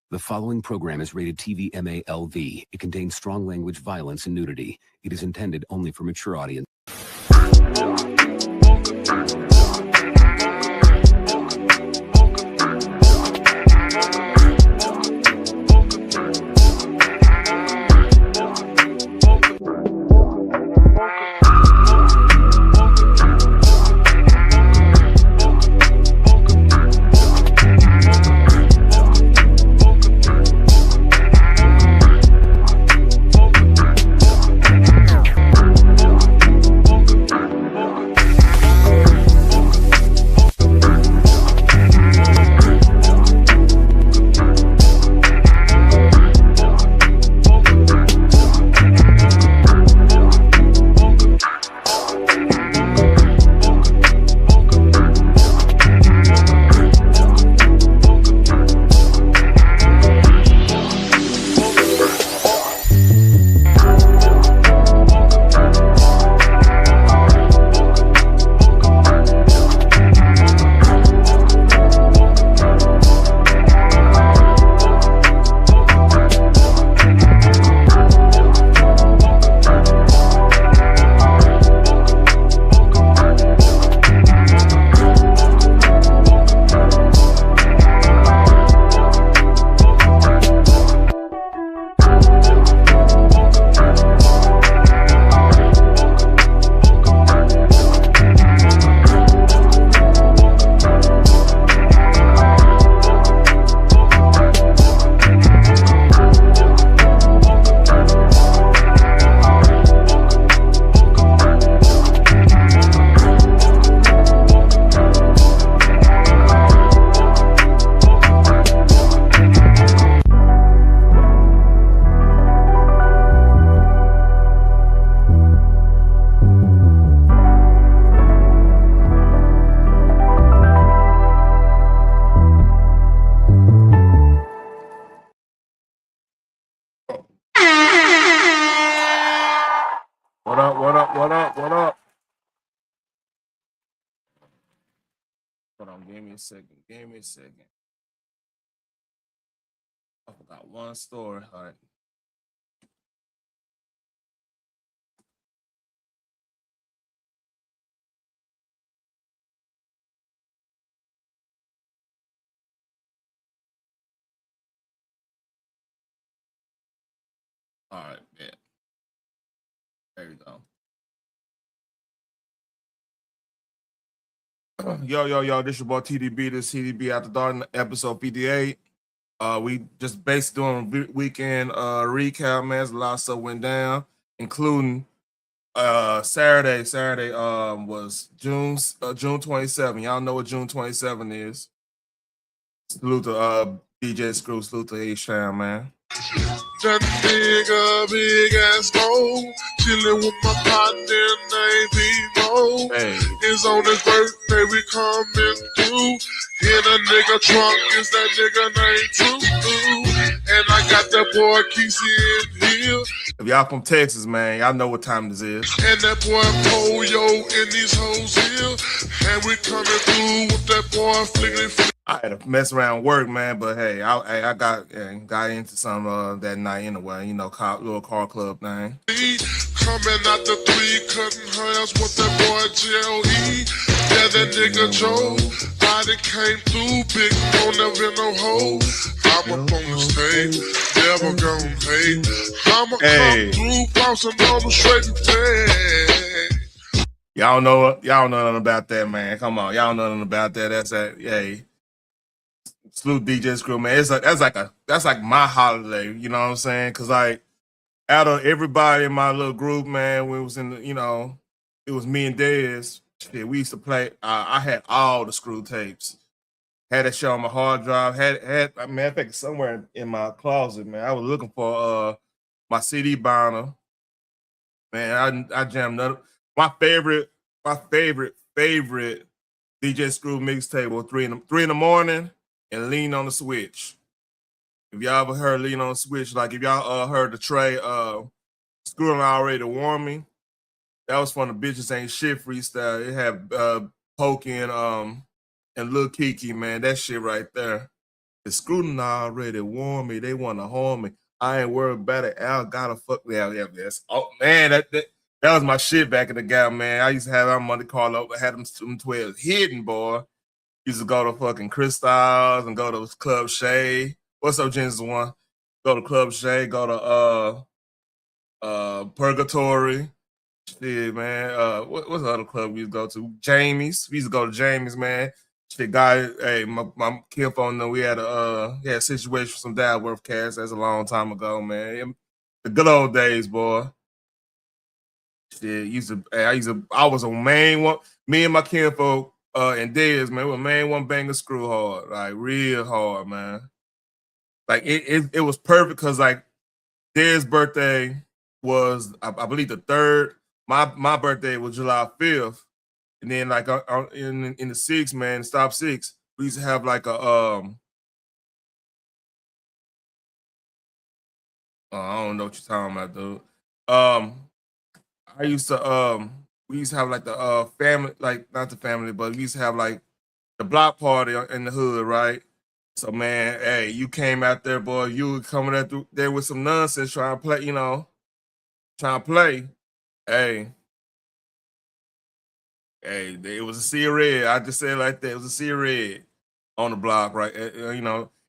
The following program is rated TV MALV. It contains strong language, violence, and nudity. It is intended only for mature audience. Hold on, give me a second. I forgot one story. All right. All right, yeah. There we go. Yo, this your boy TTB. This TTB After Dark, episode 58. We just basically doing weekend recap, man. A lot of stuff went down, including Saturday. Saturday was June 27. Y'all know what June 27 is. Salute to DJ Screw, salute to H-Town, man. That big ass gold, chillin' with my partner named B-Mo. Hey. It's on his birthday, we coming through. In a nigga trunk is that nigga named True. And I got that boy Kesey in here. If y'all from Texas, man, y'all know what time this is. And that boy Polio in these hoes here. And we coming through with that boy flickety. I had to mess around work, man, but hey, I got into some that night anyway, you know, little car club thing. Coming out the 3, cutting hers with that boy J.O.E. Yeah, that nigga Joe, body came through, big on never no hoe. I'm up on the stage, never gon' hate. I'ma come through, bouncing on the straight tag. Y'all know nothing about that, man. Come on, y'all know nothing about that. That's that, hey. Salute DJ Screw, man. That's like my holiday, you know what I'm saying? Cause like out of everybody in my little group, man, when it was in the, you know, it was me and Dez. Shit, we used to play. I had all the Screw tapes. Had that shit on my hard drive. I think somewhere in my closet, man. I was looking for my CD burner. Man, I jammed up. My favorite DJ Screw mixtape was 3 in the morning. And Lean on the Switch. If y'all ever heard Lean on the Switch, like if y'all heard the Trey Screwing Already to Warn Me, that was from the Bitches Ain't Shit freestyle. It had Pokey and Lil Kiki, man. That shit right there. The scrutiny already warned me. They want to harm me. I ain't worried about it. Al gotta fuck me out. Yeah, yes. Oh man, that was my shit back in the gap, man. I used to have our money call up. I had them 12 hidden, boy. Used to go to fucking Crystals and go to Club Shay. What's up, Genesis One? Go to Club Shay. Go to Purgatory. Shit, man. What's the other club we used to go to? Jamie's. We used to go to Jamie's, man. Shit, guy. Hey, my kid phone. We had a situation with some dad worth cash. That's a long time ago, man. The good old days, boy. Shit, I was a main one. Me and my kinfolk and Dez, man, we were main one banging screw hard, like real hard, man. Like it was perfect because like Dez's birthday was I believe the 3rd. My birthday was July 5th, and then like in the 6th, man, stop 6. We used to have like a I don't know what you're talking about, dude. I used to we used to have like the family, like not the family, but we used to have like the block party in the hood, right? So man, hey, you came out there, boy. You were coming out there with some nonsense, trying to play, trying to play. Hey, it was a sea of red. I just said it like that. It was a sea of red on the block, right?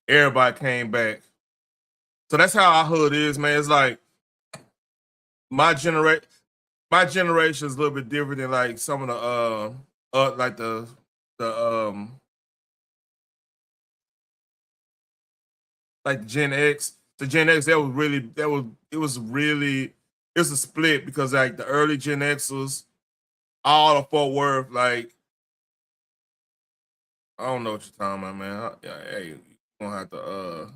Everybody came back. So that's how our hood is, man. It's like my generation is a little bit different than like some of the like the like Gen X. The Gen X, it was a split because like the early Gen Xers, all of Fort Worth, like I don't know what you're talking about, man. Hey, you gonna have to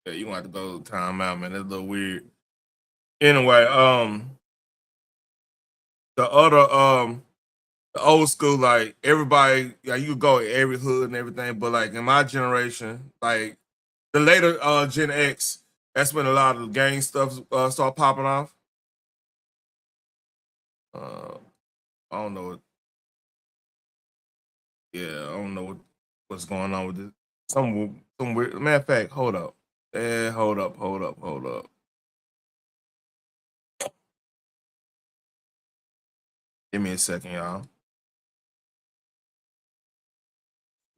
you gonna have to go time out, man. That's a little weird. Anyway, the old school, like everybody, you could go every hood and everything, but like in my generation, like the later Gen X, that's when a lot of the gang stuff start popping off. I don't know. I don't know what's going on with this. Some weird. Matter of fact, hold up. Hold up. Give me a second, y'all.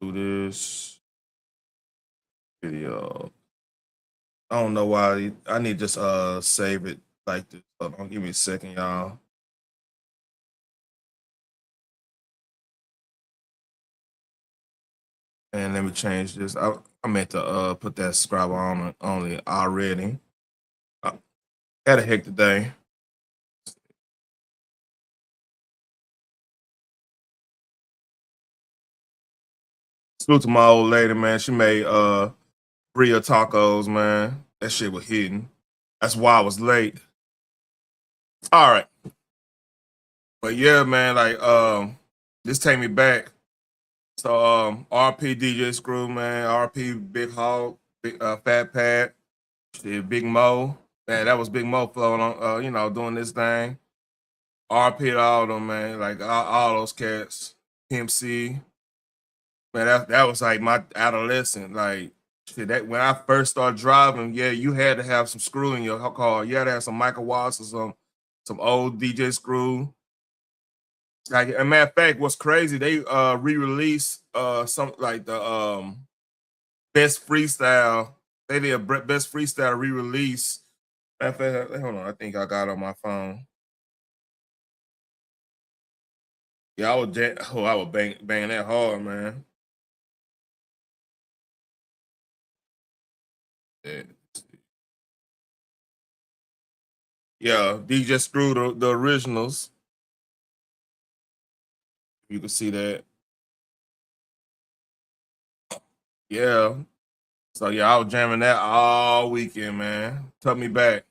Do this video. I don't know why. I need to just save it like this. Hold on, give me a second, y'all. And let me change this. I meant to put that subscriber on only already. Had a hectic day. Salute to my old lady, man. She made Bria tacos, man. That shit was hidden. That's why I was late. All right. But yeah, man, like this take me back. So RP DJ Screw, man, RP Big Hog, Fat Pat, Big Mo. Man, that was Big Mo flowing on doing this thing. RP to all of them, man, like all those cats. Pimp C. Man, that was like my adolescent. Like shit, that when I first started driving, yeah, you had to have some Screw in your car. You had to have some Michael Watts or some old DJ Screw. Like, a matter of fact, what's crazy, they re-released some like the best freestyle. They did a best freestyle re-release. Hold on, I think I got it on my phone. Yeah, I was banging that hard, man. Yeah, DJ Screw, the originals. You can see that. Yeah. So yeah, I was jamming that all weekend, man. Took me back.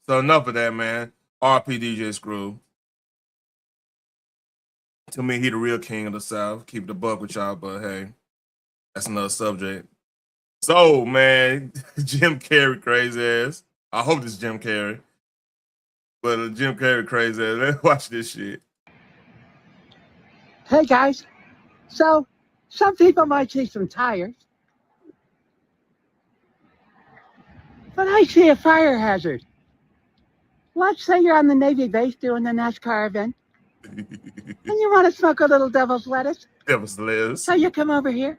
So enough of that, man. RP DJ Screw. To me, he the real king of the South. Keep the buck with y'all, but hey, that's another subject. So, man, Jim Carrey crazy ass. I hope it's Jim Carrey. But Jim Carrey crazy ass. Let's watch this shit. Hey guys, so some people might see some tires. But I see a fire hazard. Let's say you're on the Navy base doing the NASCAR event, and you want to smoke a little devil's lettuce. Devil's lettuce. So you come over here.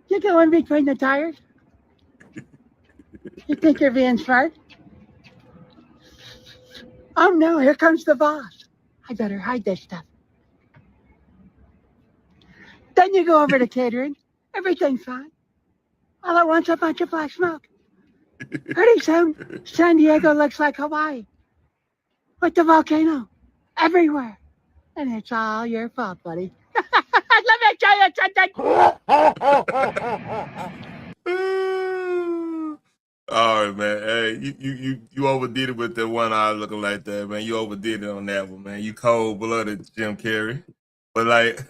You go in between the tires. You think you're being smart? Oh no, here comes the boss. I better hide this stuff. Then you go over to catering. Everything's fine. All at once, a bunch of black smoke. Pretty soon, San Diego looks like Hawaii, with the volcano everywhere. And it's all your fault, buddy. Let me tell you something. All right, man. Hey, you overdid it with that one eye looking like that, man. You overdid it on that one, man. You cold-blooded, Jim Carrey. But like,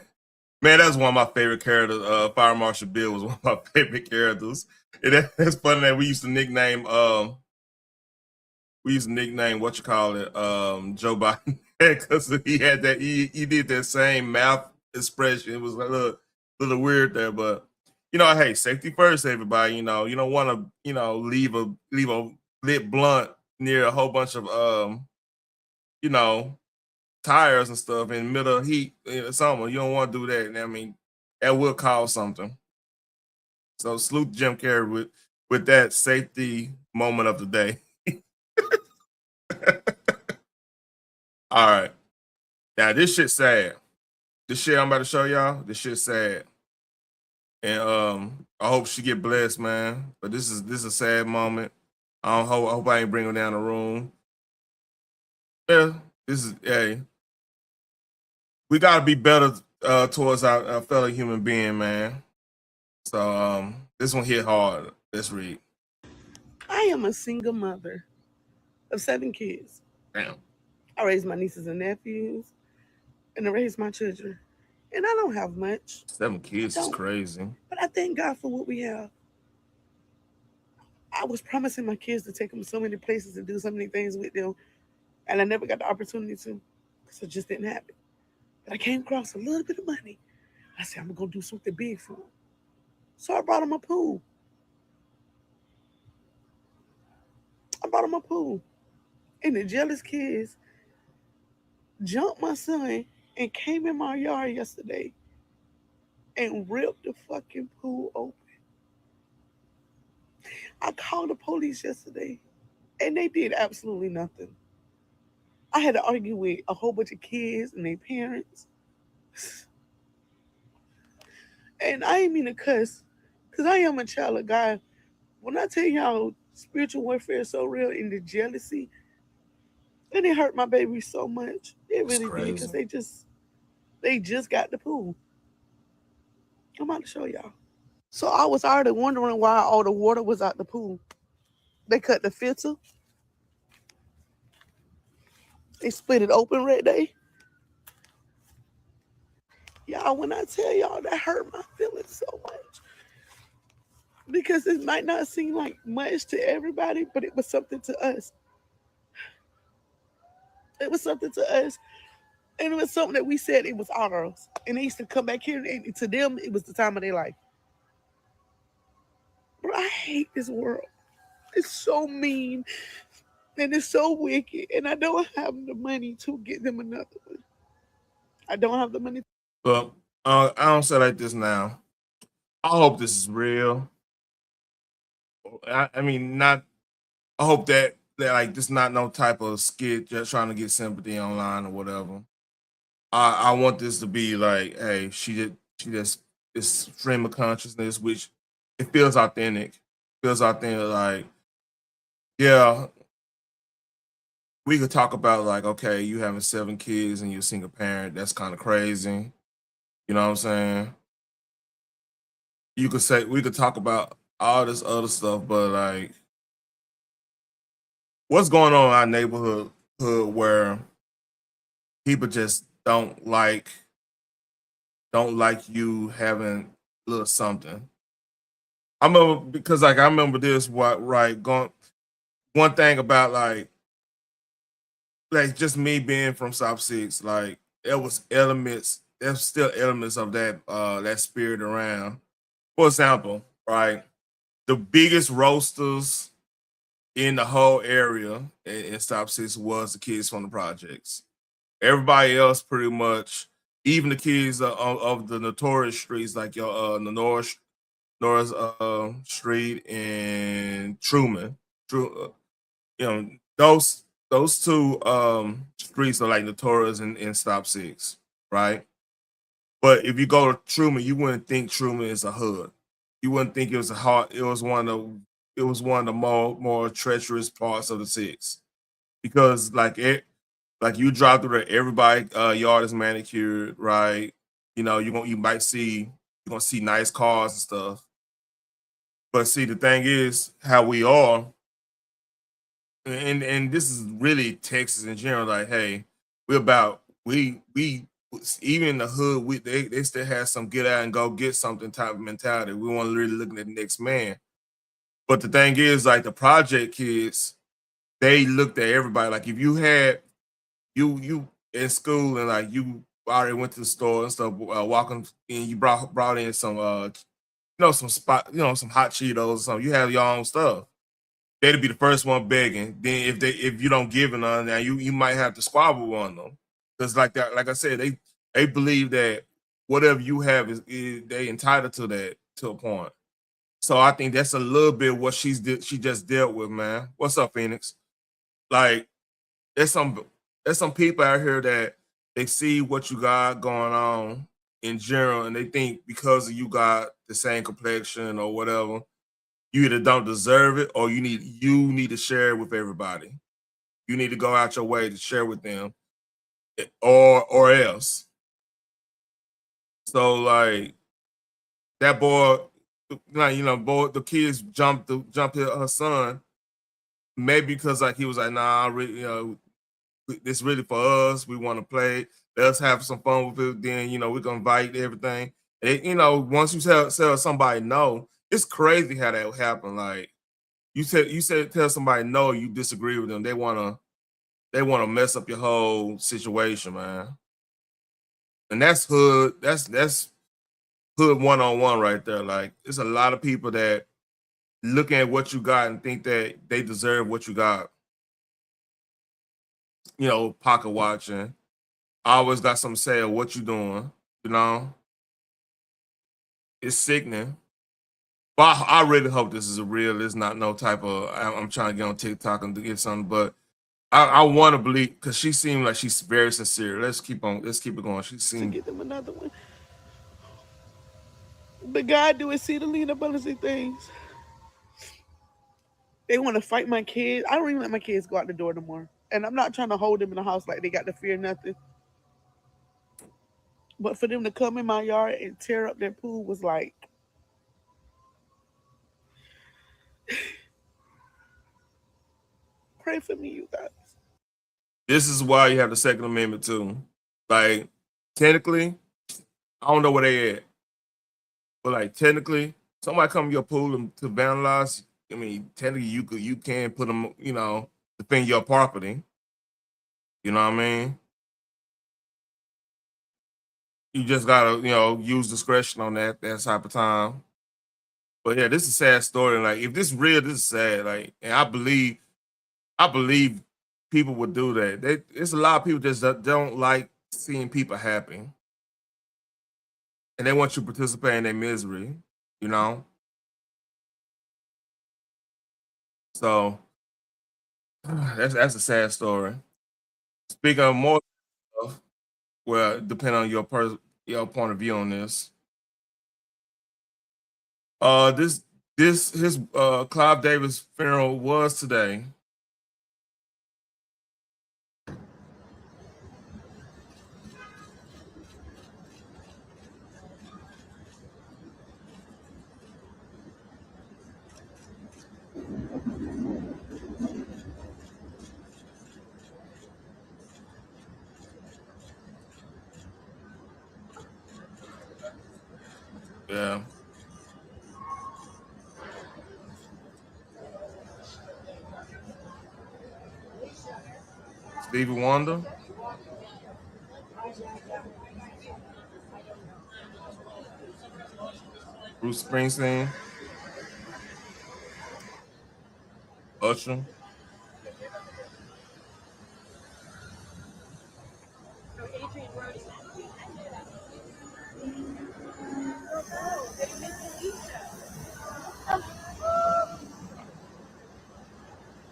man, that's one of my favorite characters. Fire Marshal Bill was one of my favorite characters. And that's funny that we used to nickname what you call it, Joe Biden, because he had that he did that same mouth expression. It was a little weird there, but you know, hey, safety first, everybody. You know, you don't want to, you know, leave a lit blunt near a whole bunch of you know, tires and stuff in the middle of heat in summer. You don't want to do that. I mean, that will cause something. So salute Jim Carrey with that safety moment of the day. All right. Now this shit's sad. This shit I'm about to show y'all, this shit's sad. And I hope she get blessed, man. But this is a sad moment. I hope I ain't bring her down the room. Yeah, hey. We gotta be better towards our fellow human being, man. So this one hit hard. Let's read. I am a single mother of 7 kids. Damn. I raise my nieces and nephews, and I raise my children. And I don't have much. 7 kids is crazy. But I thank God for what we have. I was promising my kids to take them so many places and do so many things with them, and I never got the opportunity to, because it just didn't happen. But I came across a little bit of money. I said, I'm going to do something big for them. So I brought them a pool. And the jealous kids jumped my son and came in my yard yesterday and ripped the fucking pool open. I called the police yesterday and they did absolutely nothing. I had to argue with a whole bunch of kids and their parents. And I ain't mean to cuss, because I am a child of God. When I tell y'all spiritual warfare is so real, and the jealousy, and it hurt my baby so much. It really did, because they just got the pool. I'm about to show y'all. So I was already wondering why all the water was out the pool. They cut the filter. They split it open right there. Y'all, when I tell y'all, that hurt my feelings so much. Because it might not seem like much to everybody, but it was something to us. It was something to us. And it was something that we said it was ours. And they used to come back here, and to them, it was the time of their life. But I hate this world. It's so mean. And it's so wicked. And I don't have the money to get them another one. I don't have the money. Well, I don't say like this now. I hope this is real. I mean, not. I hope that like this not no type of skit just trying to get sympathy online or whatever. I want this to be like, hey, she just this stream of consciousness, which it feels authentic. Feels authentic. Like, yeah, we could talk about like, okay, you having 7 kids and you're a single parent. That's kind of crazy. You know what I'm saying? You could say we could talk about all this other stuff, but like, what's going on in our neighborhood where people just don't like you having a little something? I remember this going one thing about like just me being from South Six, like there's still elements of that that spirit around. For example, right? the biggest roasters in the whole area in Stop Six was the kids from the projects. Everybody else pretty much, even the kids of the notorious streets like your the Norris Street and Truman. You know, those two streets are like notorious in Stop Six, right? But if you go to Truman, you wouldn't think Truman is a hood. You wouldn't think it was it was one of the more treacherous parts of the six. Because like you drive through there, everybody yard is manicured, right? You know, you're gonna see nice cars and stuff. But see, the thing is how we are, and this is really Texas in general, like, hey, we even in the hood, they still have some get out and go get something type of mentality. We want to really look at the next man. But the thing is, like the project kids, they looked at everybody. Like if you had you in school and like you already went to the store and stuff, walking and you brought in some some some hot Cheetos or something. You have your own stuff. They'd be the first one begging. Then if you don't give it on, now you might have to squabble on them. Because like that, like I said, they believe that whatever you have is they entitled to that to a point. So I think that's a little bit what she just dealt with, man. What's up, Phoenix? Like there's some people out here that they see what you got going on in general, and they think because you got the same complexion or whatever, you either don't deserve it or you need to share it with everybody. You need to go out your way to share with them, or else. So like that boy, like the kids jumped her son, maybe because like he was like, nah, this really for us. We want to play. Let's have some fun with it. Then we're gonna invite everything. And, once you tell somebody no, it's crazy how that happened. Like you said tell somebody no, you disagree with them. They wanna mess up your whole situation, man. And that's hood. That's hood 101 right there. Like there's a lot of people that look at what you got and think that they deserve what you got. Pocket watching. I always got something to say of what you doing. It's sickening. But I really hope this is a real. It's not no type of. I'm trying to get on TikTok and to get something, but I want to believe because she seemed like she's very sincere. Let's keep it going. She To seemed. get them another one. But God do exceedingly abundantly things. They want to fight my kids. I don't even let my kids go out the door no more. And I'm not trying to hold them in the house like they got to fear nothing. But for them to come in my yard and tear up their pool was like, pray for me, you guys. This is why you have the Second Amendment too. Like technically, I don't know where they at, but like technically, somebody come to your pool to vandalize. I mean, technically, you can put them, defend your property. You know what I mean? You just gotta, use discretion on that type of time. But yeah, this is a sad story. Like, if this is real, this is sad. Like, and I believe people would do that. There's a lot of people just that don't like seeing people happy, and they want you to participate in their misery. So that's a sad story. Speaking of more stuff, well, depending on your point of view on this. His Clive Davis funeral was today. Yeah. Stevie Wonder. Bruce Springsteen. Usher.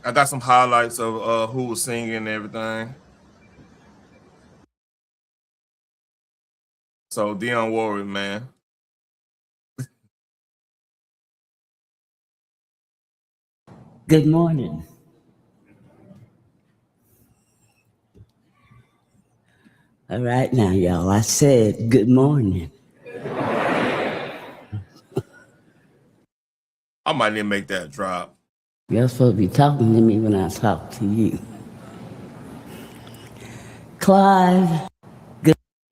I got some highlights of who was singing and everything. So Dionne Warwick, man. Good morning. All right now, y'all. I said good morning. I might need to make that drop. You're supposed to be talking to me when I talk to you. Clive.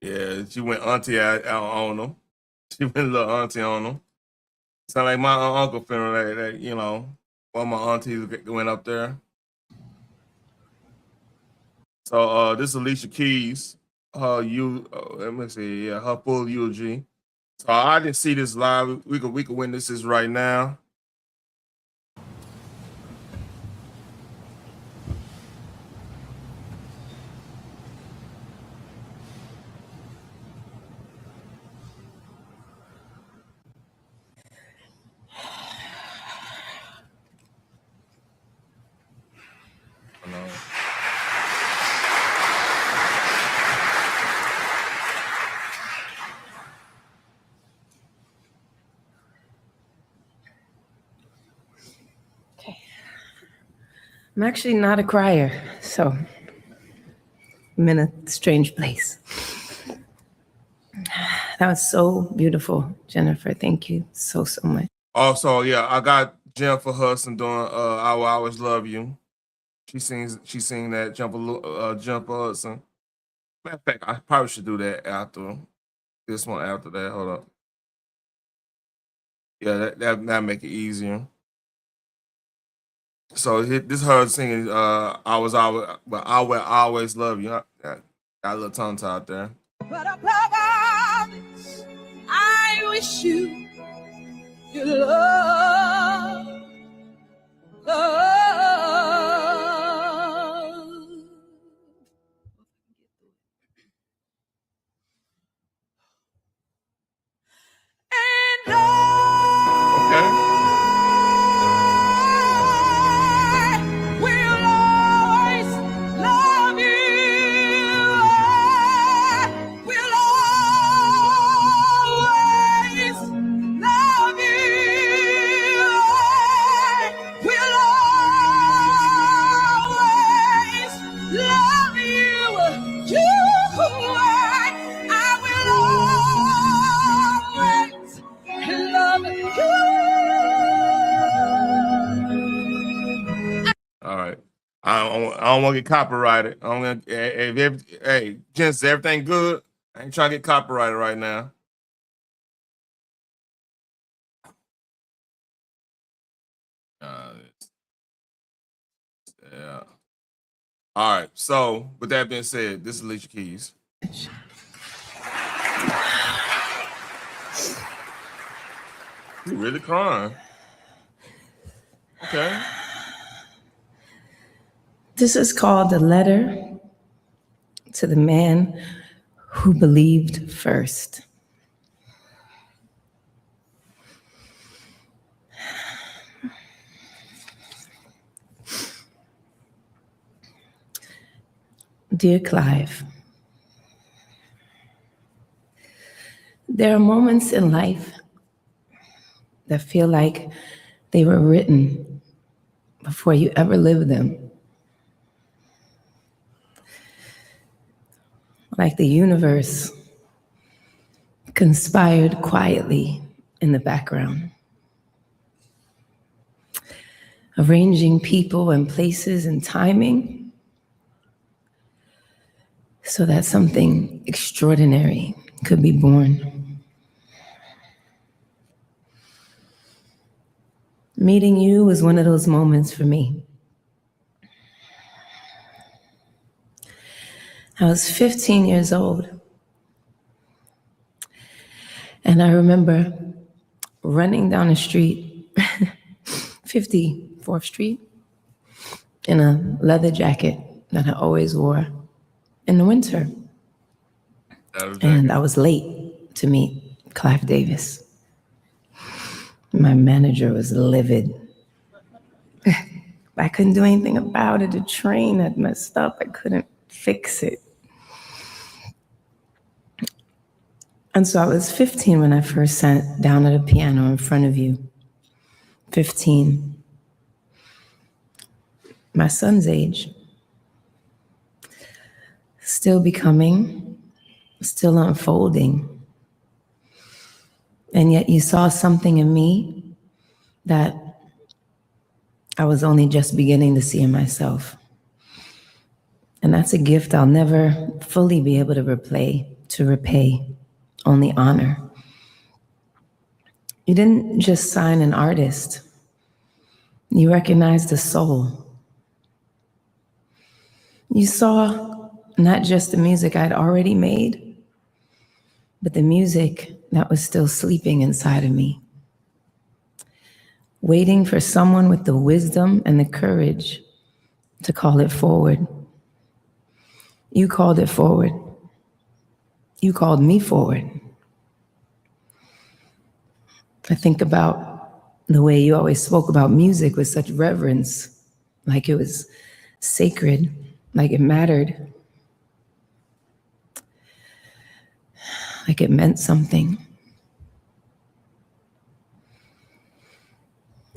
Yeah, she went auntie out on him. She went little auntie on him. Sound like my uncle feeling that, you know, one of my aunties went up there. So this is Alicia Keys. Let me see, yeah, her full eulogy. So I didn't see this live. We could witness this right now. I'm actually not a crier, so I'm in a strange place. That was so beautiful, Jennifer. Thank you so much. Also, yeah, I got Jennifer Hudson doing "I Will Always Love You." She sings that Jennifer Hudson. Matter of fact, I probably should do that after this one. After that, hold up. Yeah, that make it easier. So this her singing I Will Always Love You. Got a little tongue tied there. But above all this, I wish you love. And Okay. will always love you. Will always love you. Will always love you. I will always love you. All right. I don't want to get copyrighted. I'm gonna hey, Jens, is everything good? I ain't trying to get copyrighted right now. Yeah. All right. So with that being said, this is Alicia Keys. You really crying? Okay. This is called a letter to the man who believed first. Dear Clive, there are moments in life that feel like they were written before you ever lived them. Like the universe conspired quietly in the background, arranging people and places and timing so that something extraordinary could be born. Meeting you was one of those moments for me. I was 15 years old, and I remember running down the street, 54th Street, in a leather jacket that I always wore in the winter. And I was late to meet Clive Davis. My manager was livid. I couldn't do anything about it. The train had messed up. I couldn't fix it. And so I was 15 when I first sat down at a piano in front of you. 15. My son's age. Still becoming, still unfolding. And yet you saw something in me that I was only just beginning to see in myself. And that's a gift I'll never fully be able to repay, only honor. You didn't just sign an artist. You recognized the soul. You saw not just the music I'd already made, but the music that was still sleeping inside of me, waiting for someone with the wisdom and the courage to call it forward. You called it forward. You called me forward. I think about the way you always spoke about music with such reverence, like it was sacred, like it mattered, like it meant something.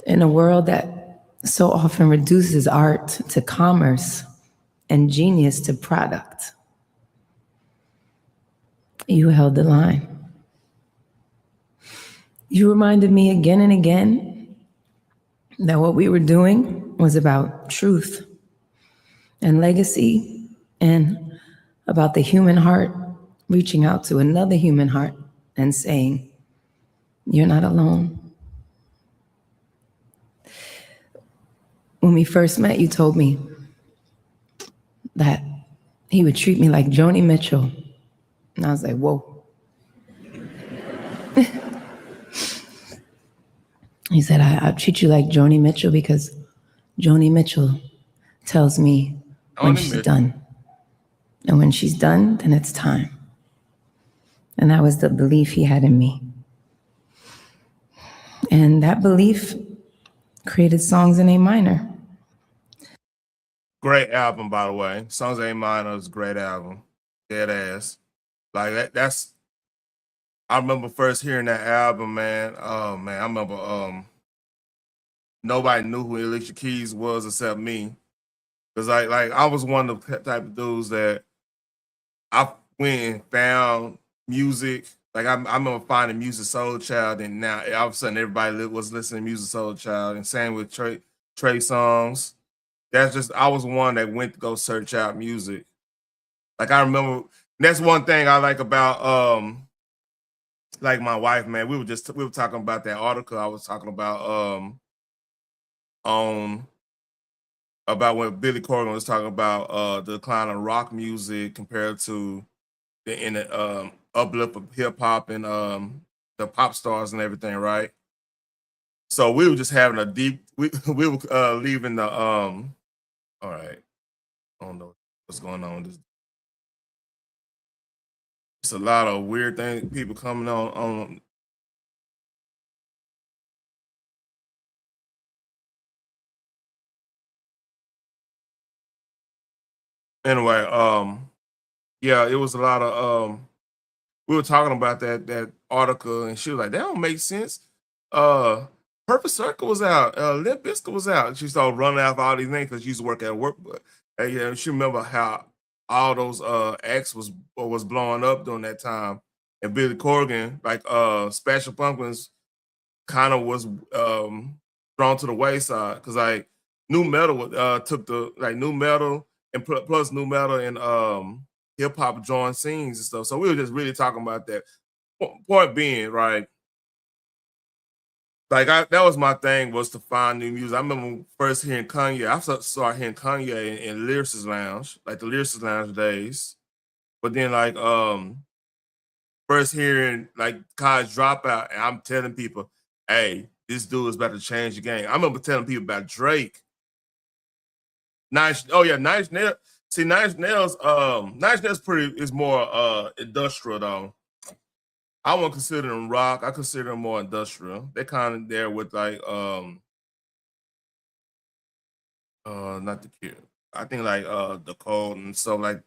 In a world that so often reduces art to commerce and genius to product, you held the line. You reminded me again and again that what we were doing was about truth and legacy and about the human heart reaching out to another human heart and saying, you're not alone. When we first met, you told me that he would treat me like Joni Mitchell. And I was like, whoa. He said, I'll treat you like Joni Mitchell because Joni Mitchell tells me when she's done. And when she's done, then it's time. And that was the belief he had in me. And that belief created Songs in A minor. Great album, by the way. Songs in A minor is a great album. Dead ass. Like that's I remember first hearing that album, man. Oh man, I remember nobody knew who Alicia Keys was except me. Cause like I was one of the type of dudes that I went and found music. Like I remember finding Music Soul Child, and now all of a sudden everybody was listening to Music Soul Child, and same with Trey Songz. That's just I was one that went to go search out music. Like I remember that's one thing I like about like my wife, man. We were talking about that article I was talking about on about when Billy Corgan was talking about the decline of rock music compared to the uplift of hip hop and the pop stars and everything, right? So we were just having a deep we were leaving the all right. I don't know what's going on. It's a lot of weird things, people coming on. Anyway, yeah, it was a lot of we were talking about that article, and she was like, that don't make sense. Perfect Circle was out, Limp Bizkit was out. She started running off all these names because she used to work at work, but yeah, she remember how all those acts was blowing up during that time. And Billy Corgan, like Special Pumpkins, kind of was thrown to the wayside because like new metal took the like new metal and plus new metal and hip hop joined scenes and stuff. So we were just really talking about that. Point being, right? Like that was my thing, was to find new music. I remember first hearing Kanye. I started hearing Kanye in Lyricist Lounge, like the Lyricist Lounge days. But then like first hearing like College Dropout, and I'm telling people, hey, this dude is about to change the game. I remember telling people about Drake. Nine Nails. See, Nine Nails is more industrial though. I won't consider them rock. I consider them more industrial. They're kind of there with like not the Cure. I think like the Cold and stuff like,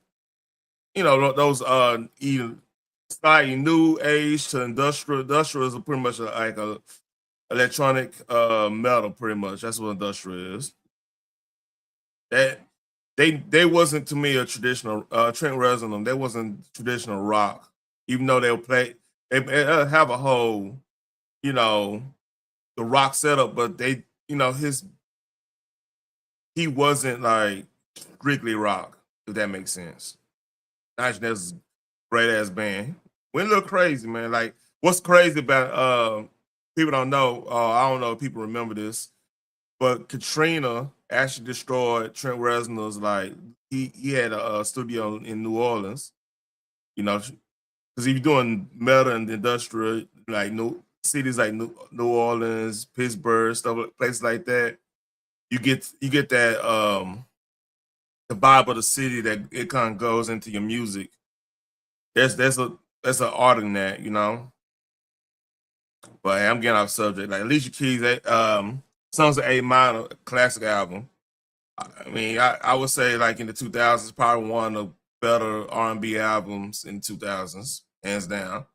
you know, those either slightly new age to industrial. Industrial is pretty much like a electronic metal, pretty much. That's what industrial is. That they wasn't to me a traditional Trent Reznor. They wasn't traditional rock, even though they'll play. They have a whole, you know, the rock setup, but they, you know, he wasn't like strictly rock, if that makes sense. Nine Nails is a great ass band. Went a little crazy, man. Like, what's crazy about people don't know, I don't know if people remember this, but Katrina actually destroyed Trent Reznor's, like, he had a studio in New Orleans, you know, because if you're doing metal and industrial, like cities like New Orleans, Pittsburgh, places like that, you get that the vibe of the city that it kind of goes into your music. There's an art in that, you know. But hey, I'm getting off subject. Like Alicia Keys, Songs of A Minor, classic album. I mean, I would say like in the 2000s, probably one of the better R&B albums in the 2000s, hands down.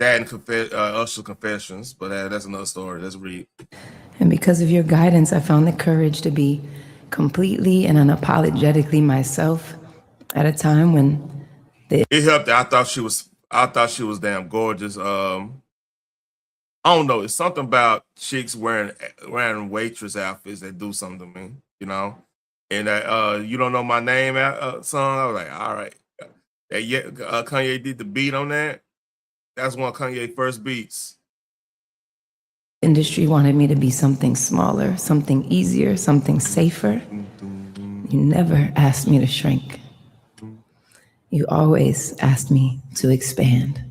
That and Usher Confessions, but that's another story. Let's read. And because of your guidance, I found the courage to be completely and unapologetically myself at a time when it helped. I thought she was damn gorgeous. I don't know. It's something about chicks wearing waitress outfits that do something to me, you know. And that You Don't Know My Name song, I was like, all right. That Kanye did the beat on that. That's one of Kanye's first beats. Industry wanted me to be something smaller, something easier, something safer. You never asked me to shrink. You always asked me to expand.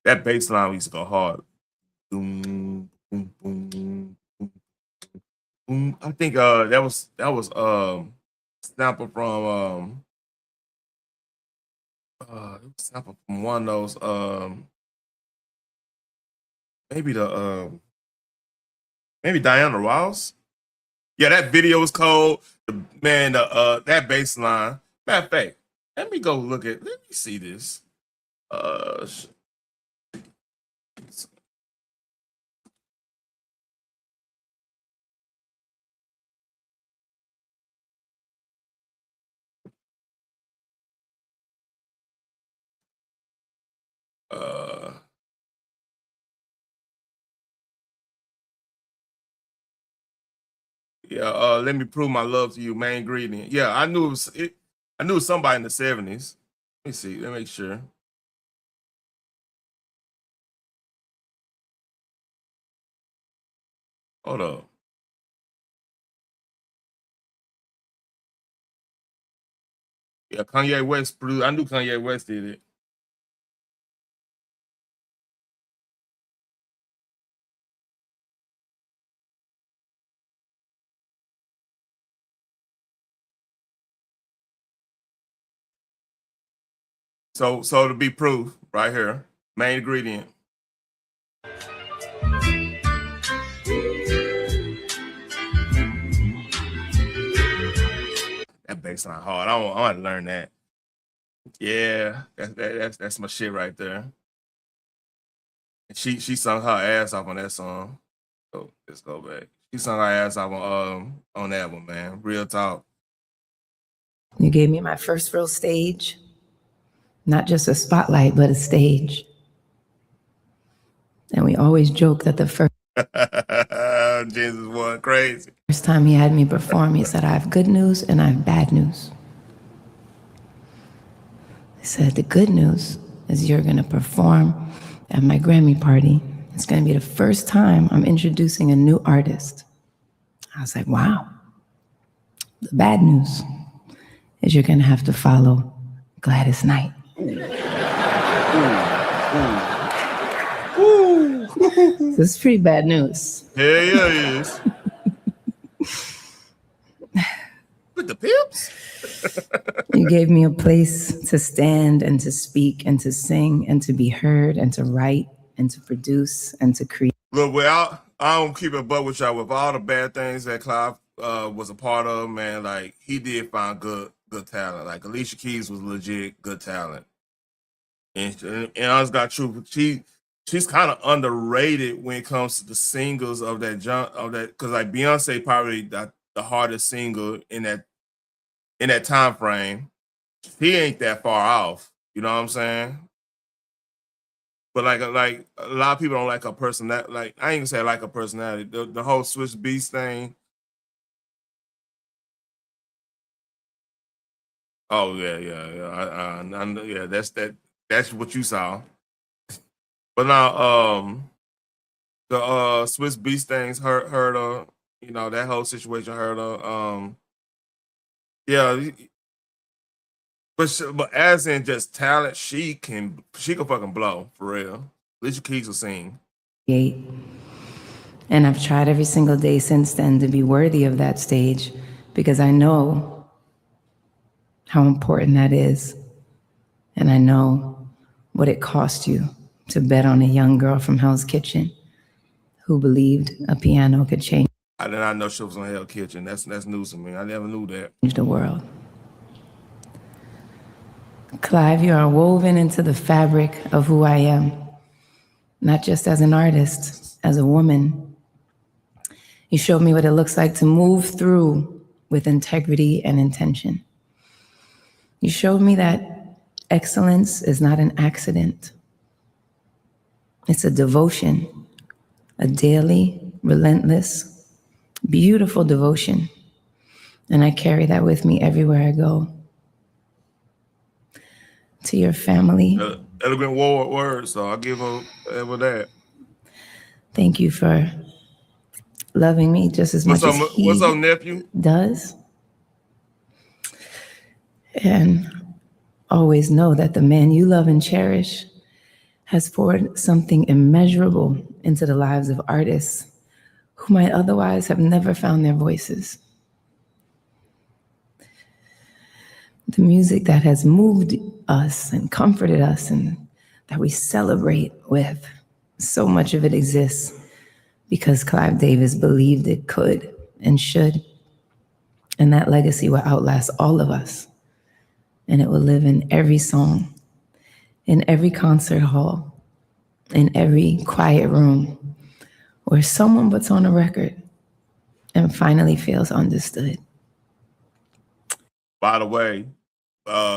That bass line used to go hard. Boom, boom, boom, boom, boom. I think that was sample from sample from one of those maybe Diana Ross. Yeah, that video was cold. That bass line. Matter of fact, let me see this. Let Me Prove My Love to You, main ingredient. Yeah, I knew it was somebody in the 70s. Let me see. Let me make sure. Hold up. Yeah, Kanye West produced. I knew Kanye West did it. So to be proof, right here, main ingredient. That bass line hard. I want to learn that. Yeah, that's my shit right there. And she sung her ass off on that song. So let's go back. She sung her ass off on that one, man. Real talk. You gave me my first real stage. Not just a spotlight, but a stage. And we always joke that the first Jesus was crazy. First time he had me perform, he said, I have good news and I have bad news. He said, the good news is you're going to perform at my Grammy party. It's going to be the first time I'm introducing a new artist. I was like, wow. The bad news is you're going to have to follow Gladys Knight. This is pretty bad news. Yeah, it is. With the pips? You gave me a place to stand and to speak and to sing and to be heard and to write and to produce and to create. Look, well, I don't keep it but with y'all. With all the bad things that Clive was a part of, man, like he did find good talent. Like Alicia Keys was legit good talent. And honest got truth, she's kind of underrated when it comes to the singles of that because like Beyonce probably the hardest single in that time frame. He ain't that far off. You know what I'm saying? But like a lot of people don't like her personality. Like I ain't gonna say I like her personality. The whole Swiss Beats thing. Oh yeah. Yeah. That's what you saw. But now the Swiss Beats things hurt her. You know that whole situation hurt her. Yeah. But as in just talent, she can fucking blow for real. Alicia Keys will sing. And I've tried every single day since then to be worthy of that stage because I know how important that is. And I know what it cost you to bet on a young girl from Hell's Kitchen who believed a piano could change. I did not know she was on Hell's Kitchen. That's news to me. I never knew that. The world. Clive, you are woven into the fabric of who I am, not just as an artist, as a woman. You showed me what it looks like to move through with integrity and intention. You showed me that excellence is not an accident. It's a devotion, a daily, relentless, beautiful devotion. And I carry that with me everywhere I go. To your family. Elegant words, so I'll give her that. Thank you for loving me just as much as he what's up, nephew? does. And always know that the man you love and cherish has poured something immeasurable into the lives of artists who might otherwise have never found their voices. The music that has moved us and comforted us and that we celebrate with, so much of it exists because Clive Davis believed it could and should. And that legacy will outlast all of us. And it will live in every song, in every concert hall, in every quiet room where someone puts on a record and finally feels understood. By the way,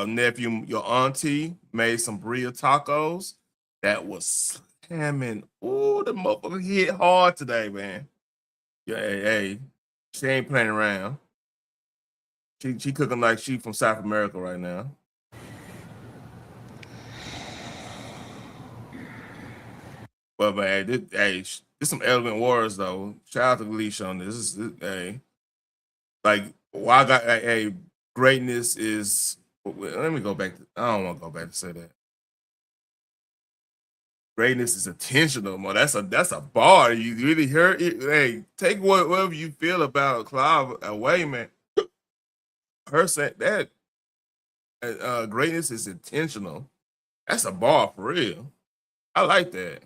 nephew, your auntie made some burrito tacos that was slamming. Ooh, the motherfucker hit hard today, man. Yeah, hey, she ain't playing around. She cooking like she from South America right now. But man, this some elegant words though. Shout out to Alicia on this. Like, well, I got greatness is. Let me go back. I don't want to go back to say that. Greatness is intentional, man. That's a bar. You really heard it. Hey, take whatever you feel about Clive away, man. Her saying that greatness is intentional. That's a bar for real. I like that.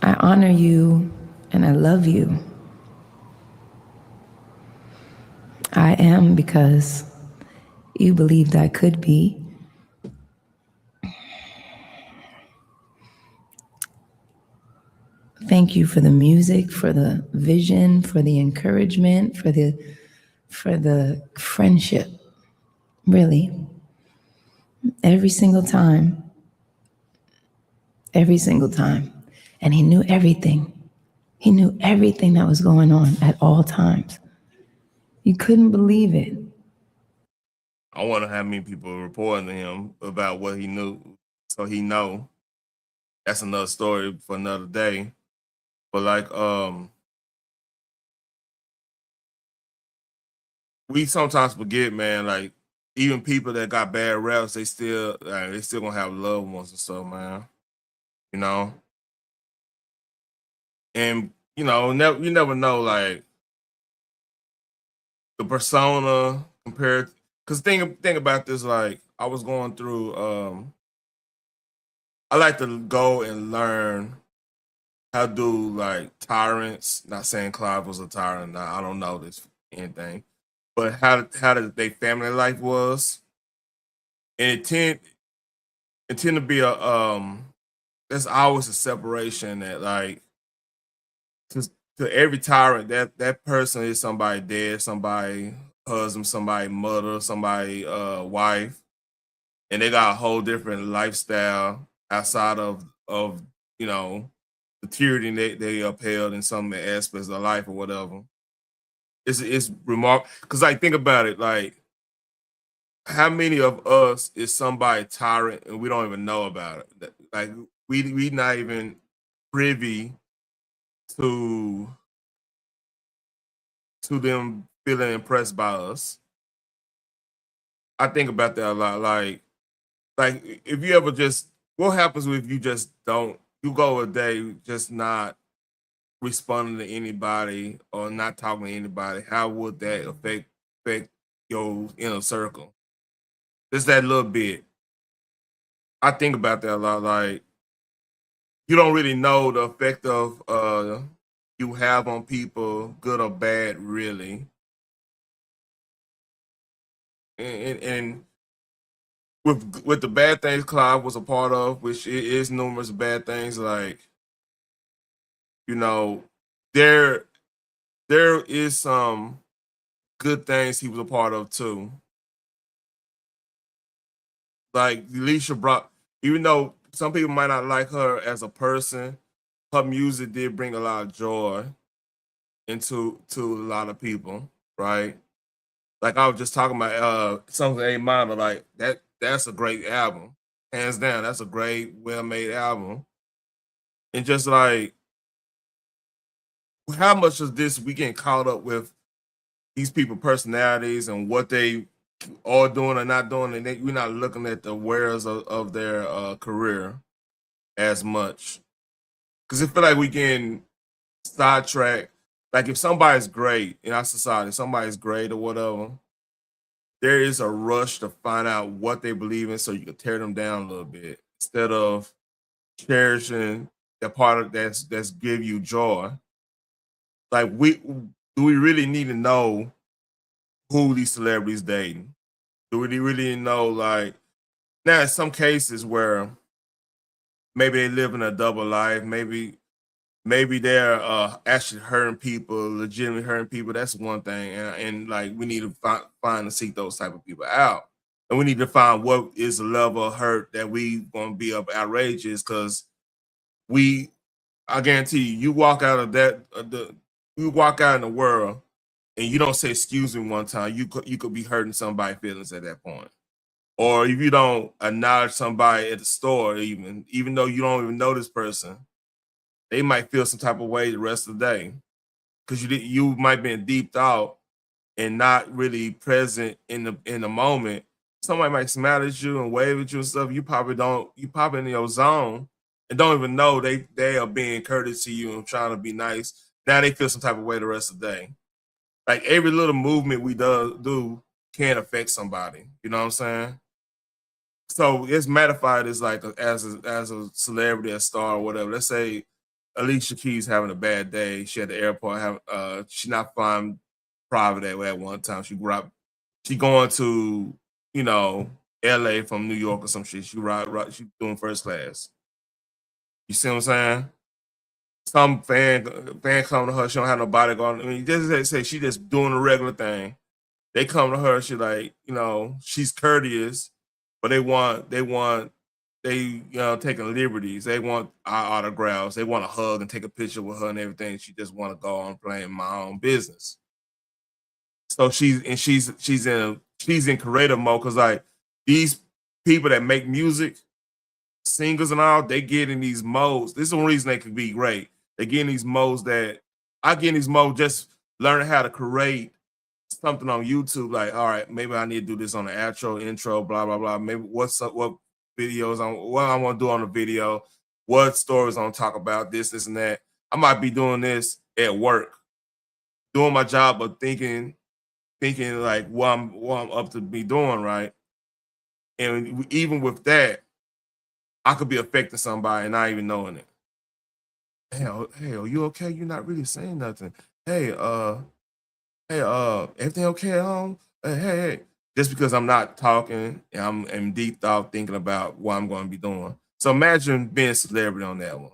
I honor you and I love you. I am because you believed I could be. Thank you for the music, for the vision, for the encouragement, for the friendship. Really. Every single time. And he knew everything. He knew everything that was going on at all times. You couldn't believe it. I wonder how many people reporting to him about what he knew, so he know. That's another story for another day. But like, we sometimes forget, man. Like, even people that got bad raps, they still gonna have loved ones and stuff, man. You know, and you know, you never know. Like, the persona compared. Because think about this, like I was going through. I like to go and learn how to do like tyrants. Not saying Clive was a tyrant. I don't know this anything, but how their family life was, and it tend to be a there's always a separation that like to every tyrant that person is somebody dead, somebody husband, somebody mother, somebody wife, and they got a whole different lifestyle outside of you know the tyranny they upheld in some aspects of life or whatever. It's remarkable because like think about it, like how many of us is somebody tyrant and we don't even know about it? Like we not even privy to them feeling impressed by us. I think about that a lot. Like if you ever just what happens if you just don't you go a day just not responding to anybody or not talking to anybody? How would that affect your inner circle? Just that little bit. I think about that a lot. Like you don't really know the effect of you have on people, good or bad, really. And with the bad things Clive was a part of, which is numerous bad things, like you know, there is some good things he was a part of too. Like Alicia brought, even though some people might not like her as a person, her music did bring a lot of joy to a lot of people, right? Like I was just talking about something A minor, like that's a great album. Hands down, that's a great, well-made album. And just like how much of this we getting caught up with these people personalities and what they are doing or not doing, and we're not looking at the wares of their career as much. Because I feel like we can sidetrack. Like if somebody's great in our society, somebody's great or whatever, there is a rush to find out what they believe in so you can tear them down a little bit instead of cherishing the part of that's give you joy. Like do we really need to know who these celebrities dating? Do we really know like now in some cases where maybe they live in a double life, maybe they're actually hurting people, legitimately hurting people. That's one thing, and like we need to find and seek those type of people out, and we need to find what is the level of hurt that we gonna be up outrageous because I guarantee you, you walk out of that you walk out in the world and you don't say excuse me one time, you could be hurting somebody's feelings at that point. Or if you don't acknowledge somebody at the store, even though you don't even know this person, they might feel some type of way the rest of the day because you might be in deep thought and not really present in the moment. Somebody might smile at you and wave at you and stuff. You pop in your zone and don't even know they are being courteous to you and trying to be nice. Now they feel some type of way the rest of the day. Like every little movement we do can affect somebody. You know what I'm saying? So it's modified as like as a celebrity, a star, or whatever. Let's say Alicia Keys having a bad day. She at the airport she not flying private at one time. She going to LA from New York or some shit. She doing first class. You see what I'm saying? Some fan come to her. She don't have no bodyguard. I mean, just say she just doing a regular thing. They come to her. She like she's courteous, but they taking liberties. They want our autographs. They want to hug and take a picture with her and everything. She just want to go on playing my own business. So she's in creative mode because like these people that make music, singers and all, they get in these modes. This is the reason they can be great. They get in these modes that I get in these modes just learning how to create something on YouTube. Like, all right, maybe I need to do this on the outro, intro, blah blah blah. Maybe what videos on what I want to do on the video, what stories I want to talk about, this and that. I might be doing this at work, doing my job, but thinking thinking like what I'm up to be doing, right? And even with that, I could be affecting somebody and not even knowing it. Hey, are you okay? You're not really saying nothing. Hey, everything okay at home? Hey. Just because I'm not talking and I'm in deep thought thinking about what I'm going to be doing. So imagine being a celebrity on that one.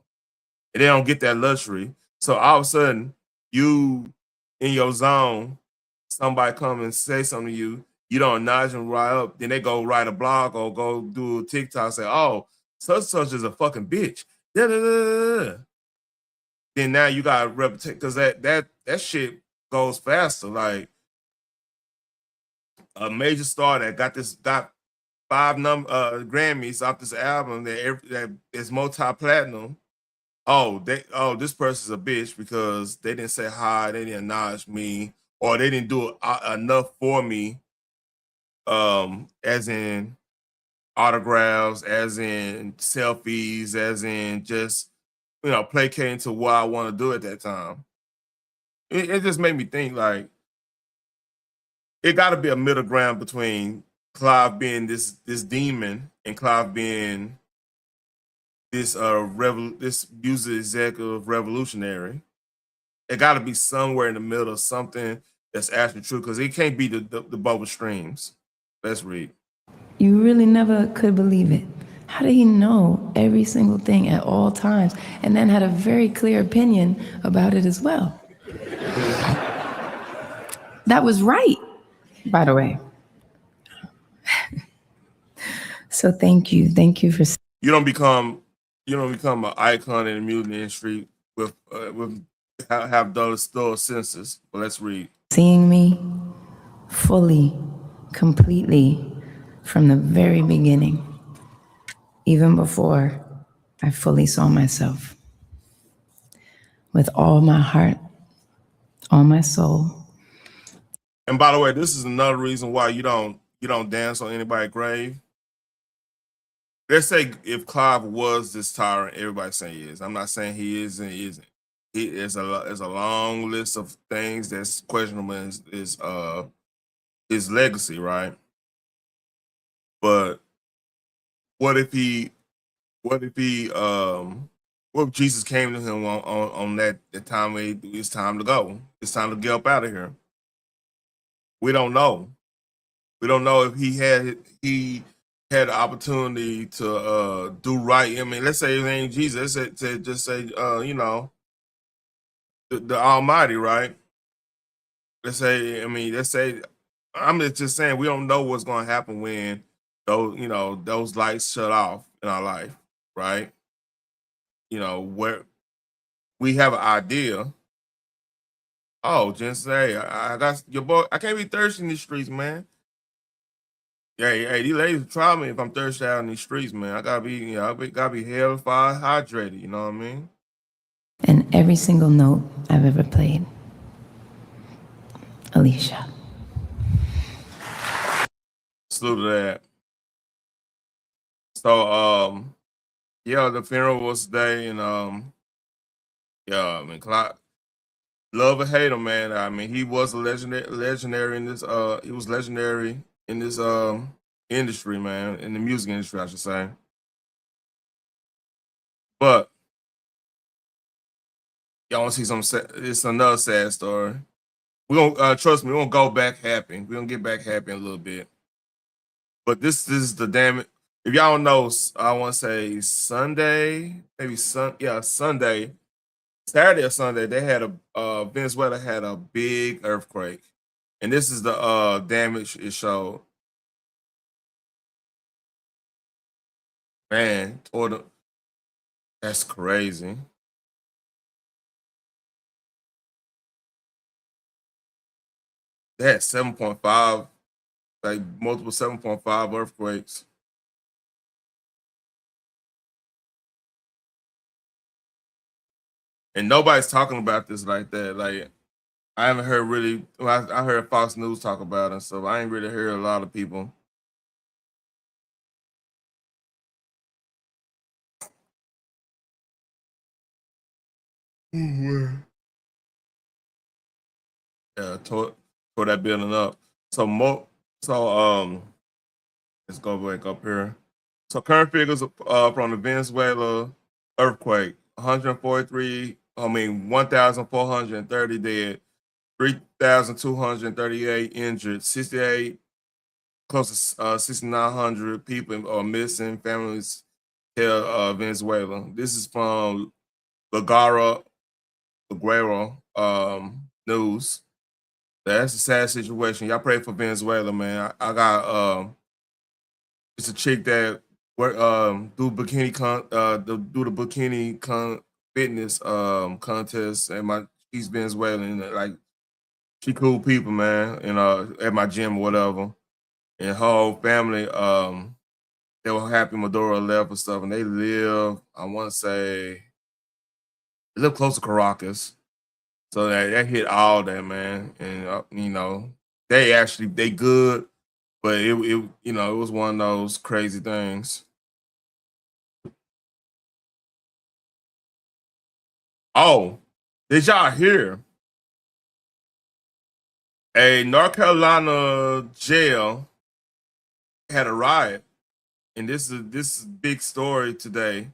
And they don't get that luxury. So all of a sudden, you in your zone, somebody come and say something to you, you don't acknowledge them right up, then they go write a blog or go do a TikTok, say, oh, such and such is a fucking bitch. Da-da-da-da-da. Then now you got a reputation because that shit goes faster. Like a major star that got 5 Grammys off this album that is multi-platinum. This person's a bitch because they didn't say hi, they didn't acknowledge me, or they didn't do enough for me. As in autographs, as in selfies, as in just placating to what I want to do at that time. It just made me think like it got to be a middle ground between Clive being this demon and Clive being this this music executive revolutionary. It got to be somewhere in the middle, something that's actually true, because it can't be the bubble streams. Let's read. You really never could believe it. How did he know every single thing at all times and then had a very clear opinion about it as well? That was right, by the way. So thank you. Thank you for You don't become an icon in the music industry with have those senses. But let's read. seeing me fully, completely from the very beginning, even before I fully saw myself. With all my heart, all my soul. And by the way, this is another reason why you don't dance on anybody's grave. Let's say if Clive was this tyrant, everybody's saying he is. I'm not saying he is and he isn't. There's a long list of things that's questionable in his legacy, right? But what if what if Jesus came to him on that time when it's time to go? It's time to get up out of here. We don't know. We don't know if he had the opportunity to do right. I mean, let's say his name Jesus. Let's say, just say the Almighty, right? Let's say I'm just saying we don't know what's going to happen when those lights shut off in our life, right? Where we have an idea. Oh, just say I got your boy. I can't be thirsty in these streets, man. Hey, these ladies try me if I'm thirsty out in these streets, man. I gotta be, gotta be hellfire hydrated. You know what I mean? And every single note I've ever played. Alicia. Salute to that. So, the funeral was today, and I mean, love or hate him, man. I mean, he was a legendary in this. He was legendary in this industry, man, in the music industry, I should say. But y'all want to see some? It's another sad story. We're gonna trust me. We're gonna go back happy. We're gonna get back happy in a little bit. But this is the damn it. If y'all don't know, I want to say Sunday, maybe Sunday, Saturday or Sunday. They had Venezuela had a big earthquake, and this is the damage it showed. Man, that's crazy. They had 7.5, like multiple 7.5 earthquakes. And nobody's talking about this like that. Like, I haven't heard really, well, I heard Fox News talk about it, so I ain't really heard a lot of people. Yeah, for that building up. So let's go back up here. So current figures from the Venezuela earthquake: 1,430 dead, 3,238 injured, 68 close to 6,900 people are missing. Families tell Venezuela. This is from LaGuerra news. That's a sad situation. Y'all pray for Venezuela, man. I got it's a chick that work do the bikini fitness contest, and she's Venezuelan, and like she cool people, man, and at my gym or whatever. And her whole family, they were happy Maduro left and stuff, and they live, I want to say, they live close to Caracas. So that hit all that, man. And you know, they good, but it was one of those crazy things. Oh, did y'all hear? A North Carolina jail had a riot, and this is a big story today.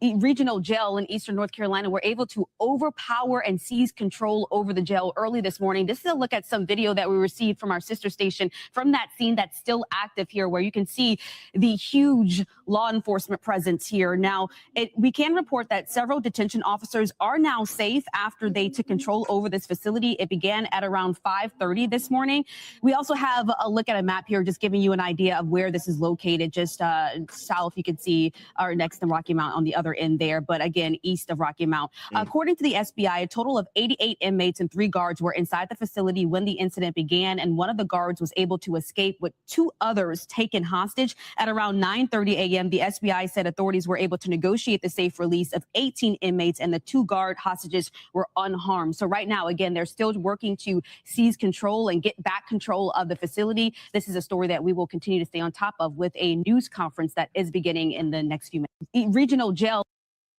Regional jail in Eastern North Carolina were able to overpower and seize control over the jail early this morning. This is a look at some video that we received from our sister station from that scene that's still active here, where you can see the huge law enforcement presence here. Now, we can report that several detention officers are now safe after they took control over this facility. It began at around 5:30 this morning. We also have a look at a map here, just giving you an idea of where this is located. Just south, you can see, or next to Rocky Mount on the other end there, but again, east of Rocky Mount. According to the SBI, a total of 88 inmates and 3 guards were inside the facility when the incident began, and one of the guards was able to escape with 2 others taken hostage. At around 9:30 a.m., the SBI said authorities were able to negotiate the safe release of 18 inmates, and the 2 guard hostages were unharmed. So right now, again, they're still working to seize control and get back control of the facility. This is a story that we will continue to stay on top of with a news conference that is beginning in the next few minutes. Regional jail.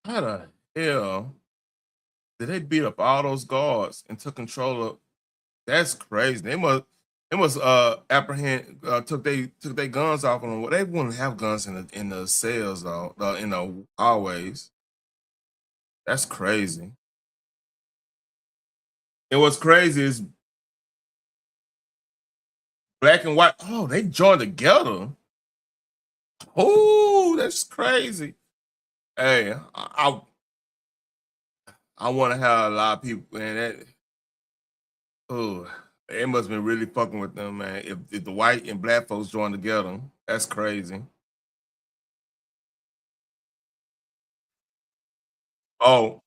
How the hell did they beat up all those guards and took control of? That's crazy. They must apprehend took their guns off on them. Well, they wouldn't have guns in the cells though, in the hallways. That's crazy. And what's crazy is black and white. Oh, they joined together. Oh, that's crazy. Hey, I want to have a lot of people, man. It must have been really fucking with them, man. If the white and black folks joined together, that's crazy. Oh,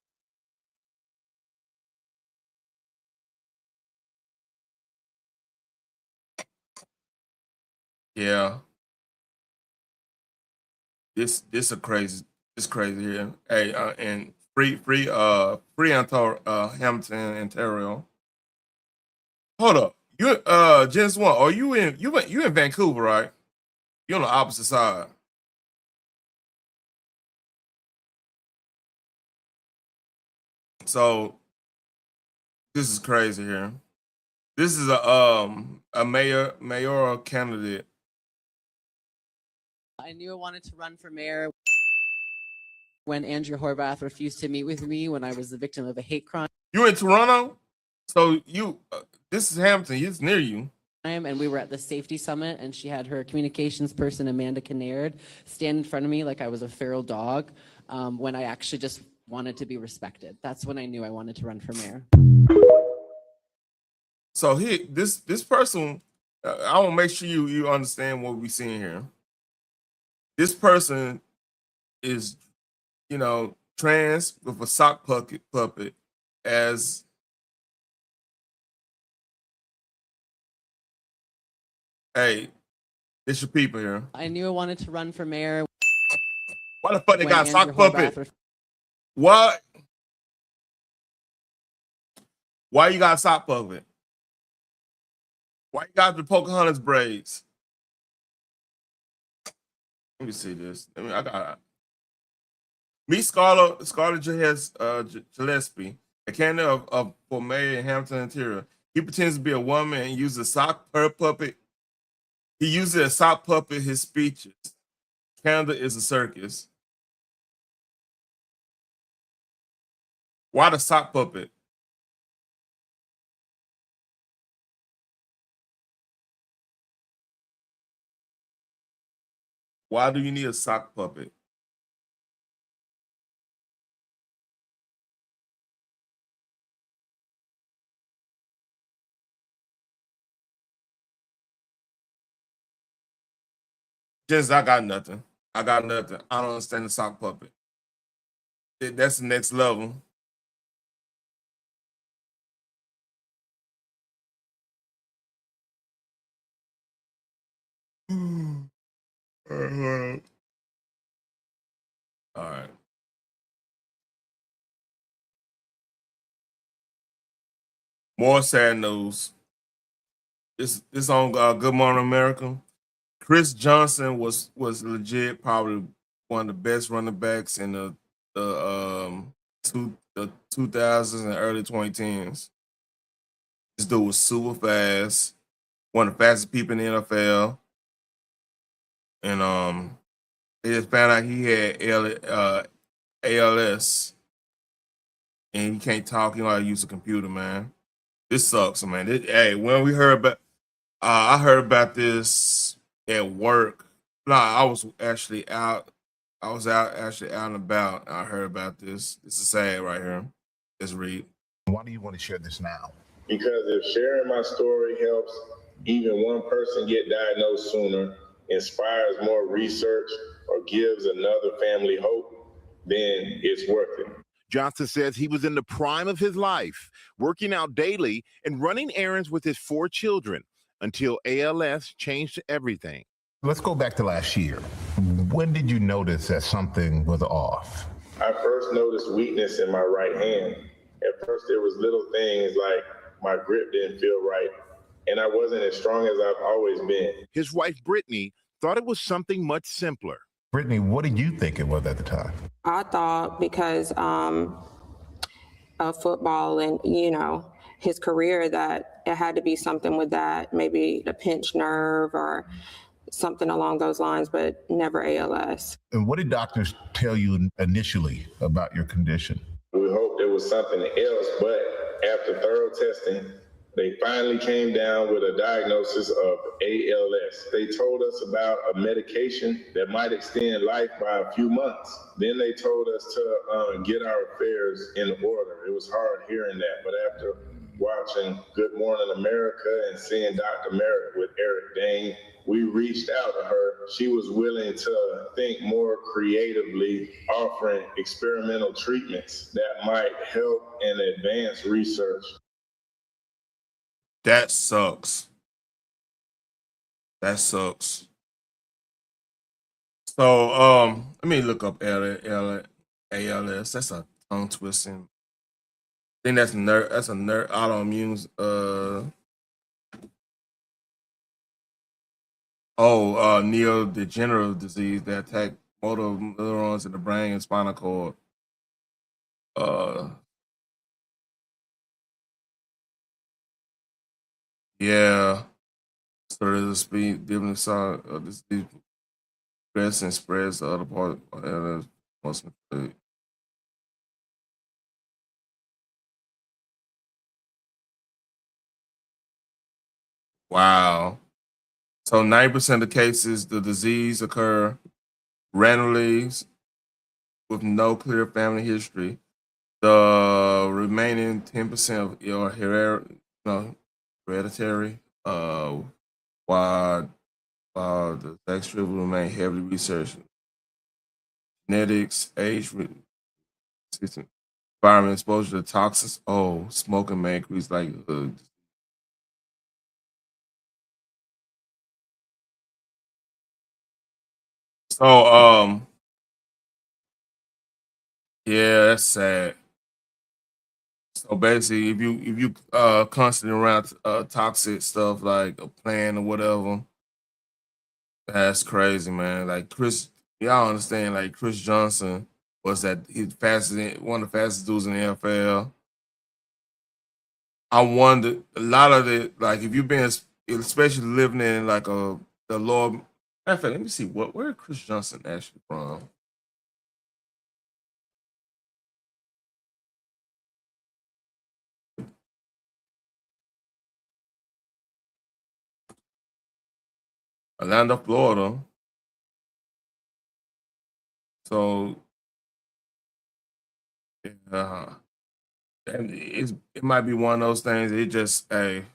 yeah. This a crazy. It's crazy here. Hey, and free Hampton, Ontario. Hold up. You Jens one, are you in Vancouver, right? You're on the opposite side. So this is crazy here. This is a mayoral candidate. I knew I wanted to run for mayor when Andrew Horvath refused to meet with me when I was the victim of a hate crime. You in Toronto? So you this is Hampton. It's near you. And we were at the safety summit, and she had her communications person, Amanda Kinnaird, stand in front of me like I was a feral dog, when I actually just wanted to be respected. That's when I knew I wanted to run for mayor. So this person, I want to make sure you understand what we're seeing here. This person is, trans with a sock puppet as hey, it's your people here. I knew I wanted to run for mayor. Why the fuck they got a sock puppet? What? Why you got a sock puppet? Why you got the Pocahontas braids? Let me see this. I got meet Scarlett Gillespie, a candidate for mayor in Hampton Interior. He pretends to be a woman and uses a sock puppet. He uses a sock puppet his speeches. Canada is a circus. Why the sock puppet? Why do you need a sock puppet? Just I got nothing. I got nothing. I don't understand the sock puppet. That's the next level. All right. More sad news. This on Good Morning America. Chris Johnson was legit probably one of the best running backs in the 2000s and early 2010s. This dude was super fast, one of the fastest people in the NFL, and they just found out he had ALS, and he can't talk. He know how to use a computer, man. This sucks, man. Hey, when we heard about, I heard about this at work. No, I was actually out. I was out and about. I heard about this. This is sad right here. Let's read. Why do you want to share this now? Because if sharing my story helps even one person get diagnosed sooner, inspires more research, or gives another family hope, then it's worth it. Johnson says he was in the prime of his life, working out daily and running errands with his 4 children until ALS changed everything. Let's go back to last year. When did you notice that something was off? I first noticed weakness in my right hand. At first, there was little things like my grip didn't feel right, and I wasn't as strong as I've always been. His wife, Brittany, thought it was something much simpler. Brittany, what did you think it was at the time? I thought because of football and, his career, that it had to be something with that, maybe a pinched nerve or something along those lines, but never ALS. And what did doctors tell you initially about your condition? We hoped it was something else, but after thorough testing, they finally came down with a diagnosis of ALS. They told us about a medication that might extend life by a few months. Then they told us to get our affairs in order. It was hard hearing that, but after watching Good Morning America and seeing Dr. Merritt with Eric Dane, we reached out to her. She was willing to think more creatively, offering experimental treatments that might help and advance research. That sucks. That sucks. So, let me look up ALS. That's a tongue twisting. I think that's a autoimmune. Neurodegenerative disease that attack motor neurons in the brain and spinal cord. Yeah. So there's a speed different side of this progress and spreads to other part of the Wow. So 90% of the cases, the disease occur randomly with no clear family history. The remaining 10% of your hereditary, while the extra will remain heavily researched. Genetics, age, environment, exposure to toxins. Oh, smoking may increase likelihood. So, yeah, that's sad. So basically, if you constantly around toxic stuff like a plant or whatever, that's crazy, man. Like y'all understand? Like Chris Johnson was he's one of the fastest dudes in the NFL. I wonder a lot of it, like if you've been, especially living in like the Lord. Matter of fact, let me see where Chris Johnson actually from. Orlando, Florida. So, and it might be one of those things. It just, hey,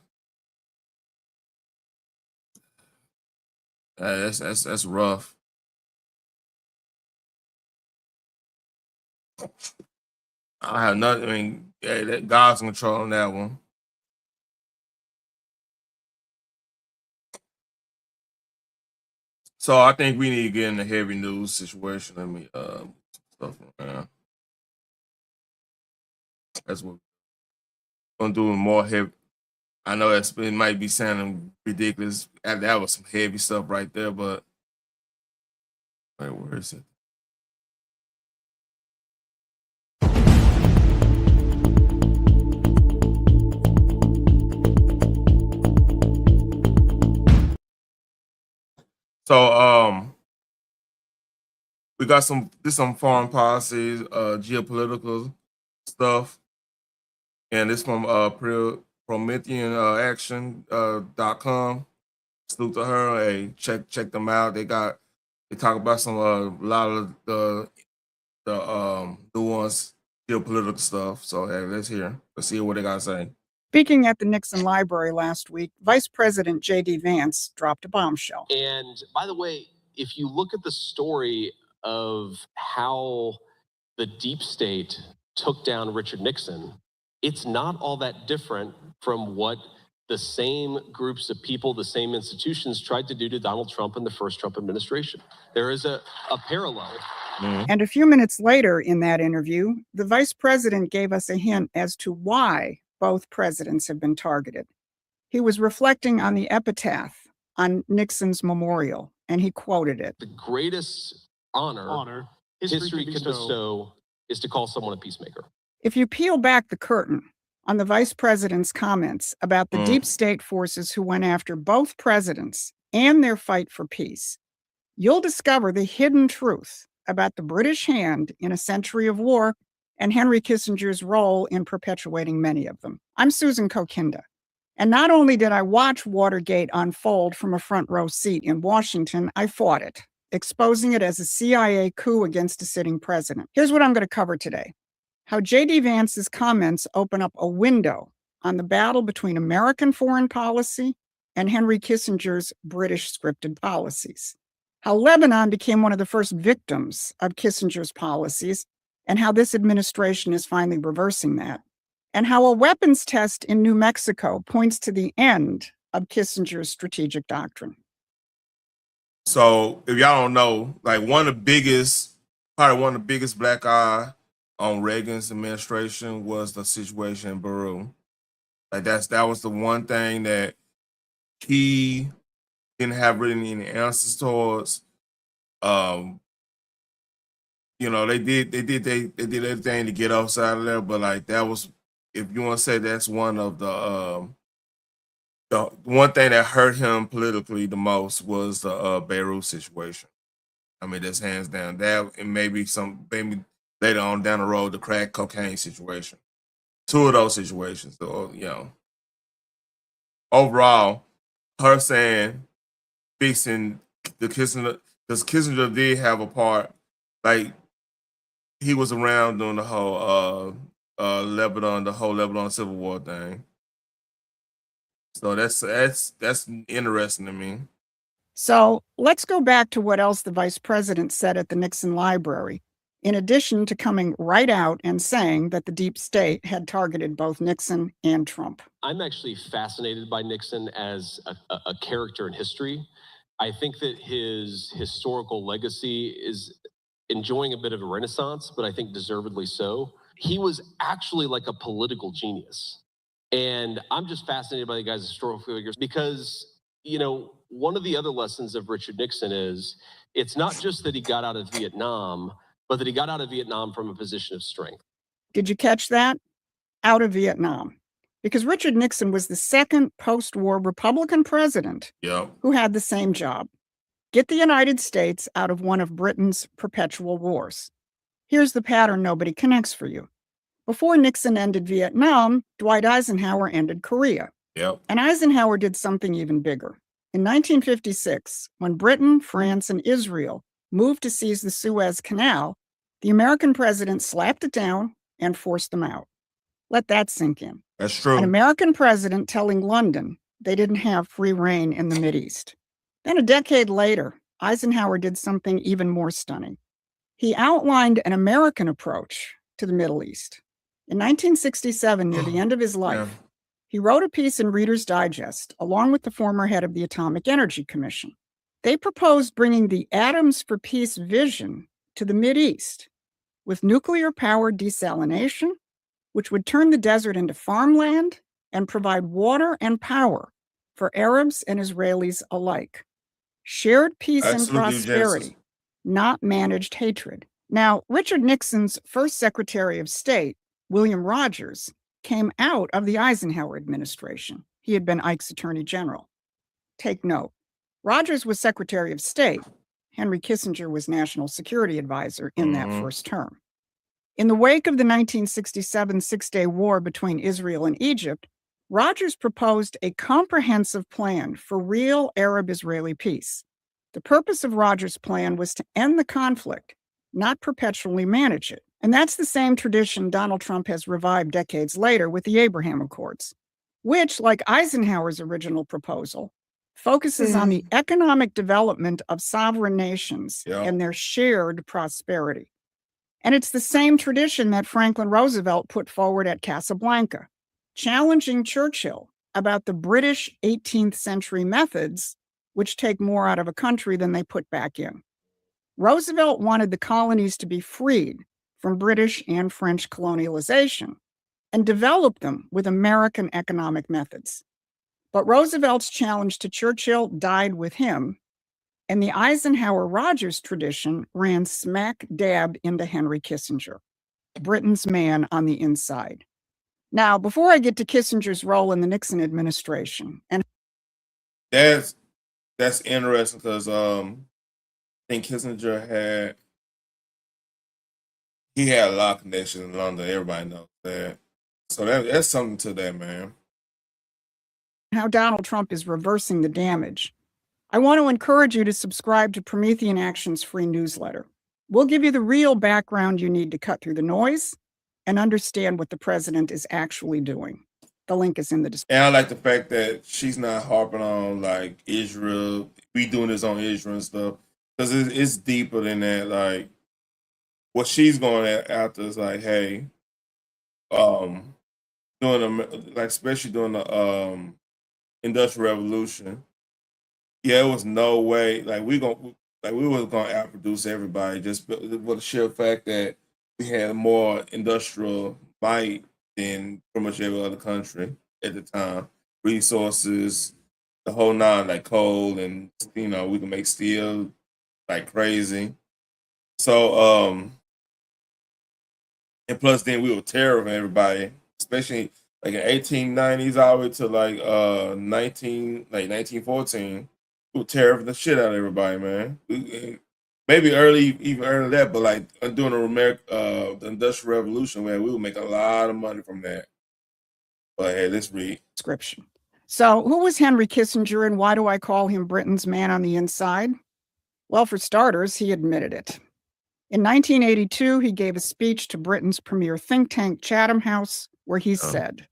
that's rough. I have nothing. I mean, yeah, God's controlling that one. So I think we need to get in the heavy news situation. Let me stuff around. That's what we're gonna do more heavy. I know it might be sounding ridiculous. That was some heavy stuff right there, but wait, where is it? So we got some foreign policies, geopolitical stuff, and this from PrometheanAction.com. Salute to her. Hey, check them out. They talk about some a lot of the nuanced geopolitical stuff. So hey, let's see what they gotta say. Speaking at the Nixon Library last week, Vice President J.D. Vance dropped a bombshell. And by the way, if you look at the story of how the deep state took down Richard Nixon, it's not all that different from what the same groups of people, the same institutions tried to do to Donald Trump in the first Trump administration. There is a parallel. And a few minutes later in that interview, the vice president gave us a hint as to why both presidents have been targeted. He was reflecting on the epitaph on Nixon's memorial, and he quoted it. The greatest honor history can bestow is to call someone a peacemaker. If you peel back the curtain on the vice president's comments about the deep state forces who went after both presidents and their fight for peace, you'll discover the hidden truth about the British hand in a century of war and Henry Kissinger's role in perpetuating many of them. I'm Susan Kokinda, and not only did I watch Watergate unfold from a front row seat in Washington, I fought it, exposing it as a CIA coup against a sitting president. Here's what I'm going to cover today: how J.D. Vance's comments open up a window on the battle between American foreign policy and Henry Kissinger's British scripted policies, how Lebanon became one of the first victims of Kissinger's policies, and how this administration is finally reversing that, and how a weapons test in New Mexico points to the end of Kissinger's strategic doctrine. So if y'all don't know, like probably one of the biggest black eye on Reagan's administration was the situation in Beirut. Like that was the one thing that he didn't have really any answers towards. You know, they did everything to get outside of there, but like that was, if you want to say, that's one of the one thing that hurt him politically the most was the Beirut situation. I mean, that's hands down that, and maybe later on down the road, the crack cocaine situation. Two of those situations, though, you know. Overall, her saying fixing the Kissinger, because Kissinger did have a part, like he was around during the whole Lebanon Civil War thing. So that's interesting to me. So let's go back to what else the vice president said at the Nixon Library, in addition to coming right out and saying that the deep state had targeted both Nixon and Trump. I'm actually fascinated by Nixon as a character in history. I think that his historical legacy is enjoying a bit of a renaissance, but I think deservedly so. He was actually like a political genius. And I'm just fascinated by the guy's historical figures because, you know, one of the other lessons of Richard Nixon is it's not just that he got out of Vietnam, but that he got out of Vietnam from a position of strength. Did you catch that? Out of Vietnam. because Richard Nixon was the second post-war Republican president who had the same job: get the United States out of one of Britain's perpetual wars. Here's the pattern nobody connects for you. Before Nixon ended Vietnam, Dwight Eisenhower ended Korea. And Eisenhower did something even bigger. In 1956, when Britain, France, and Israel moved to seize the Suez Canal, the American president slapped it down and forced them out. Let that sink in. That's true. An American president telling London they didn't have free reign in the Mideast. Then a decade later, Eisenhower did something even more stunning. He outlined an American approach to the Middle East. In 1967, near the end of his life, he wrote a piece in Reader's Digest, along with the former head of the Atomic Energy Commission. They proposed bringing the Atoms for Peace vision to the Mideast with nuclear-powered desalination, which would turn the desert into farmland and provide water and power for Arabs and Israelis alike. Shared peace and prosperity, not managed hatred. Now, Richard Nixon's first Secretary of State, William Rogers, came out of the Eisenhower administration. He had been Ike's Attorney General. Take note, Rogers was Secretary of State. Henry Kissinger was National Security Advisor in that first term. In the wake of the 1967 Six-Day War between Israel and Egypt, Rogers proposed a comprehensive plan for real Arab-Israeli peace. The purpose of Rogers' plan was to end the conflict, not perpetually manage it. And that's the same tradition Donald Trump has revived decades later with the Abraham Accords, which, like Eisenhower's original proposal, focuses on the economic development of sovereign nations and their shared prosperity. And it's the same tradition that Franklin Roosevelt put forward at Casablanca, challenging Churchill about the British 18th century methods, which take more out of a country than they put back in. Roosevelt wanted the colonies to be freed from British and French colonialization and develop them with American economic methods. But Roosevelt's challenge to Churchill died with him, and the Eisenhower-Rogers tradition ran smack dab into Henry Kissinger, Britain's man on the inside. Now, before I get to Kissinger's role in the Nixon administration, and that's interesting because I think Kissinger had a lot of connections in London. Everybody knows that. So that's something to that, man. how Donald Trump is reversing the damage, I want to encourage you to subscribe to Promethean Action's free newsletter. We'll give you the real background you need to cut through the noise and understand what the president is actually doing. The link is in the description. And I like the fact that she's not harping on like Israel, we doing this on Israel and stuff, because it's deeper than that. Like what she's going after is like, hey, especially during the Industrial Revolution, yeah, it was no way we was gonna outproduce everybody just with the sheer fact that we had more industrial might than pretty much every other country at the time. Resources, the whole nine, like coal, and we can make steel like crazy. So and plus then we were terroring everybody, especially like in 1890s all the way to like 1914. We were terroring the shit out of everybody, man. Maybe even early that, but like during the Industrial Revolution, man, we would make a lot of money from that. But hey, let's read. Description. So who was Henry Kissinger and why do I call him Britain's man on the inside? Well, for starters, he admitted it. In 1982, he gave a speech to Britain's premier think tank, Chatham House, where he said,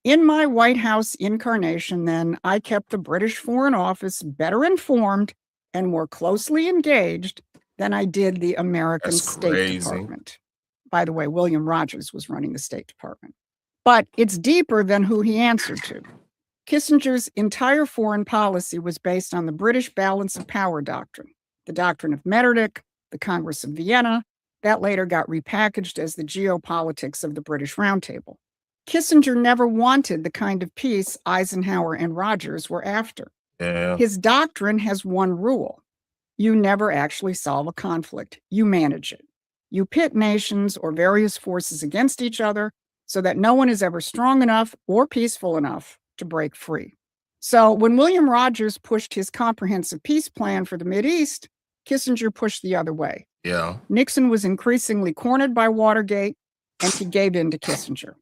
"In my White House incarnation, then, I kept the British Foreign Office better informed and more closely engaged than I did the American State Department." By the way, William Rogers was running the State Department. But it's deeper than who he answered to. Kissinger's entire foreign policy was based on the British balance of power doctrine, the doctrine of Metternich, the Congress of Vienna, that later got repackaged as the geopolitics of the British Roundtable. Kissinger never wanted the kind of peace Eisenhower and Rogers were after. Yeah. His doctrine has one rule. You never actually solve a conflict. You manage it. You pit nations or various forces against each other so that no one is ever strong enough or peaceful enough to break free. So when William Rogers pushed his comprehensive peace plan for the Mideast, Kissinger pushed the other way. Yeah. Nixon was increasingly cornered by Watergate, and he gave in to Kissinger.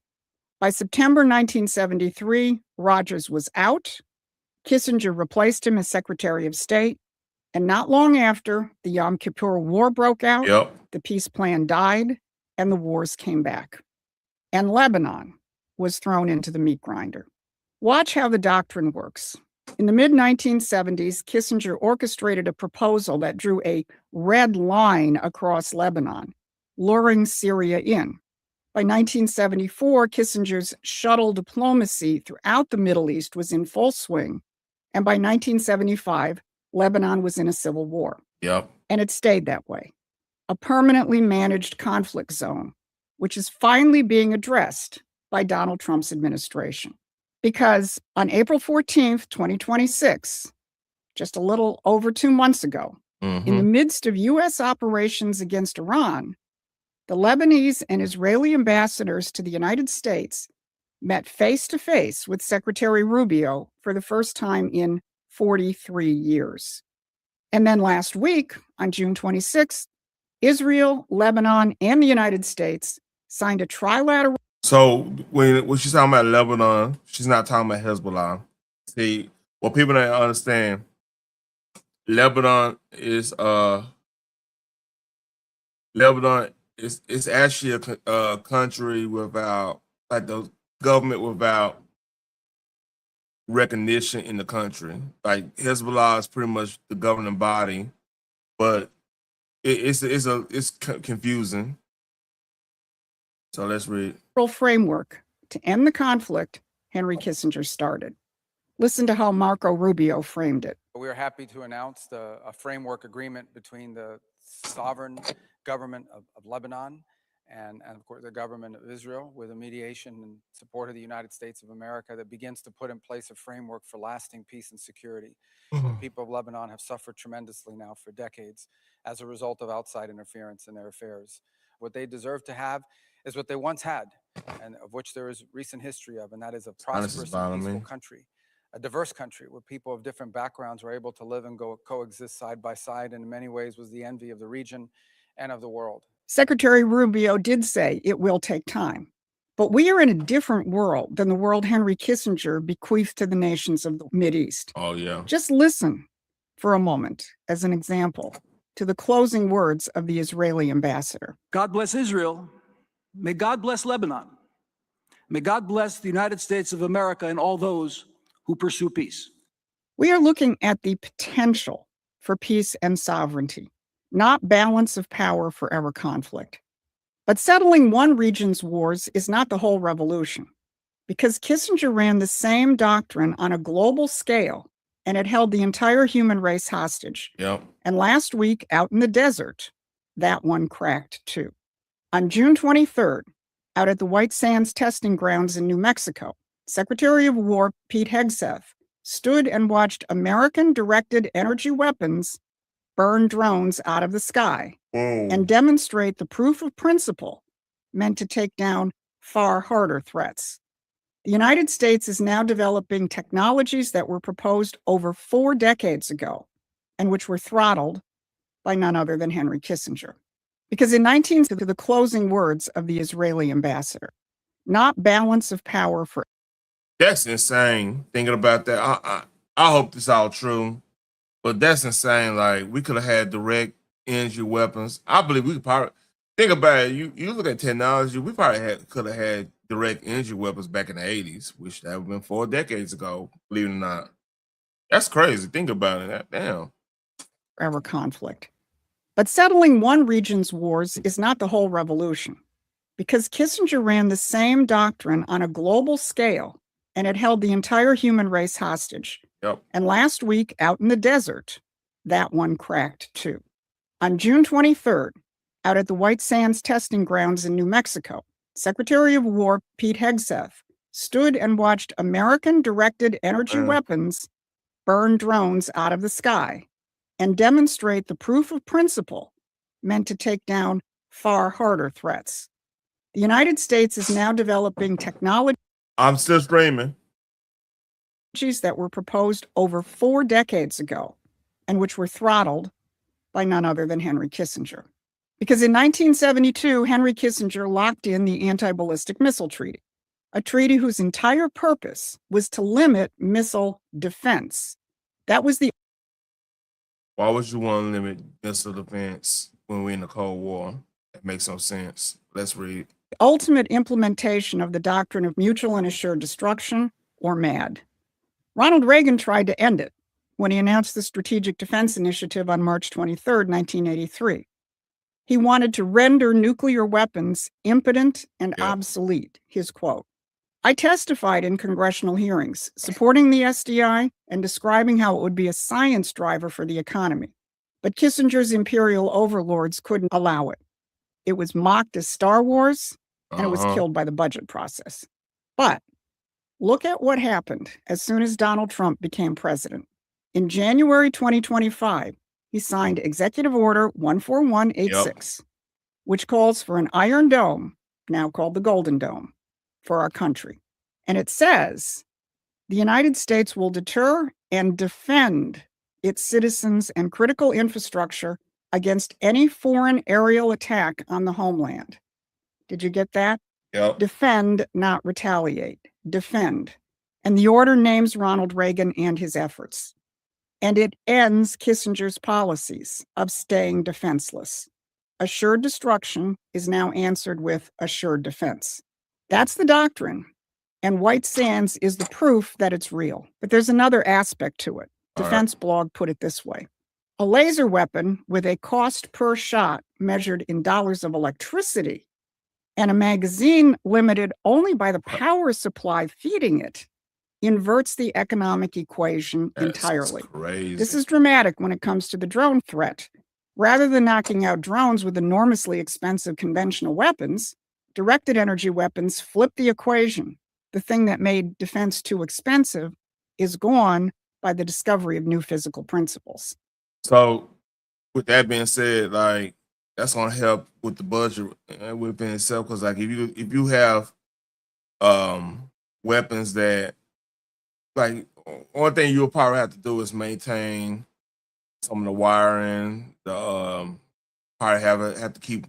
By September 1973, Rogers was out. Kissinger replaced him as Secretary of State. And not long after, the Yom Kippur War broke out, the peace plan died, and the wars came back. And Lebanon was thrown into the meat grinder. Watch how the doctrine works. In the mid-1970s, Kissinger orchestrated a proposal that drew a red line across Lebanon, luring Syria in. By 1974, Kissinger's shuttle diplomacy throughout the Middle East was in full swing. And by 1975, Lebanon was in a civil war. Yep. And it stayed that way. A permanently managed conflict zone, which is finally being addressed by Donald Trump's administration. Because on April 14th, 2026, just a little over 2 months ago, in the midst of U.S. operations against Iran, the Lebanese and Israeli ambassadors to the United States met face-to-face with Secretary Rubio for the first time in 43 years. And then last week, on June 26th, Israel, Lebanon, and the United States signed a trilateral. So when she's talking about Lebanon, she's not talking about Hezbollah. See, what people don't understand, Lebanon is actually a country without, like, the government without recognition in the country. Like, Hezbollah is pretty much the governing body, but it's confusing. So let's read. Framework to end the conflict Henry Kissinger started. Listen to how Marco Rubio framed it. We are happy to announce a framework agreement between the sovereign government of Lebanon and of course the government of Israel, with a mediation and support of the United States of America that begins to put in place a framework for lasting peace and security. The people of Lebanon have suffered tremendously now for decades as a result of outside interference in their affairs. What they deserve to have is what they once had, and of which there is recent history of, and that is a prosperous and peaceful country, a diverse country where people of different backgrounds were able to live and coexist side by side, and in many ways was the envy of the region and of the world. Secretary Rubio did say it will take time, but we are in a different world than the world Henry Kissinger bequeathed to the nations of the Mideast. Oh, yeah. Just listen for a moment, as an example, to the closing words of the Israeli ambassador. God bless Israel. May God bless Lebanon. May God bless the United States of America and all those who pursue peace. We are looking at the potential for peace and sovereignty, not balance of power forever conflict. But settling one region's wars is not the whole revolution, because Kissinger ran the same doctrine on a global scale, and it held the entire human race hostage. Yep. And last week, out in the desert, that one cracked too. On June 23rd, out at the White Sands testing grounds in New Mexico, Secretary of War Pete Hegseth stood and watched American-directed energy weapons burn drones out of the sky and demonstrate the proof of principle meant to take down far harder threats. The United States is now developing technologies that were proposed over 4 decades ago and which were throttled by none other than Henry Kissinger. Because in the closing words of the Israeli ambassador, not balance of power for. That's insane. Thinking about that, I hope this is all true, but that's insane. Like, we could have had direct energy weapons. I believe we could probably think about it. You look at technology, we probably could have had direct energy weapons back in the 80s, which that would have been 4 decades ago. Believe it or not, that's crazy. Think about it. Damn. Forever conflict. But settling one region's wars is not the whole revolution, because Kissinger ran the same doctrine on a global scale, and it held the entire human race hostage. Yep. And last week, out in the desert, that one cracked too. On June 23rd, out at the White Sands testing grounds in New Mexico, Secretary of War Pete Hegseth stood and watched American-directed energy weapons burn drones out of the sky and demonstrate the proof of principle meant to take down far harder threats. The United States is now developing technologies I'm still streaming. that were proposed over 4 decades ago and which were throttled by none other than Henry Kissinger. Because in 1972, Henry Kissinger locked in the Anti-Ballistic Missile Treaty, a treaty whose entire purpose was to limit missile defense. That was the Why would you want to limit missile defense when we're in the Cold War? That makes no sense. Let's read. ultimate implementation of the doctrine of mutual and assured destruction, or MAD. Ronald Reagan tried to end it when he announced the Strategic Defense Initiative on March 23, 1983. He wanted to render nuclear weapons impotent and obsolete, his quote. I testified in congressional hearings supporting the SDI and describing how it would be a science driver for the economy. But Kissinger's imperial overlords couldn't allow it. It was mocked as Star Wars, and it was killed by the budget process. But look at what happened as soon as Donald Trump became president. In January 2025, he signed Executive Order 14186, which calls for an Iron Dome, now called the Golden Dome, for our country. And it says the United States will deter and defend its citizens and critical infrastructure against any foreign aerial attack on the homeland. Did you get that? Yep. Defend, not retaliate. Defend. And the order names Ronald Reagan and his efforts. And it ends Kissinger's policies of staying defenseless. Assured destruction is now answered with assured defense. That's the doctrine. And White Sands is the proof that it's real. But there's another aspect to it. Defense Blog put it this way. A laser weapon with a cost per shot measured in dollars of electricity and a magazine limited only by the power supply feeding it inverts the economic equation entirely. Crazy. This is dramatic when it comes to the drone threat. Rather than knocking out drones with enormously expensive conventional weapons, directed energy weapons flip the equation. The thing that made defense too expensive is gone by the discovery of new physical principles. So, with that being said, like that's gonna help with the budget within itself. Because like if you have weapons that like one thing you'll probably have to do is maintain some of the wiring. The probably have to keep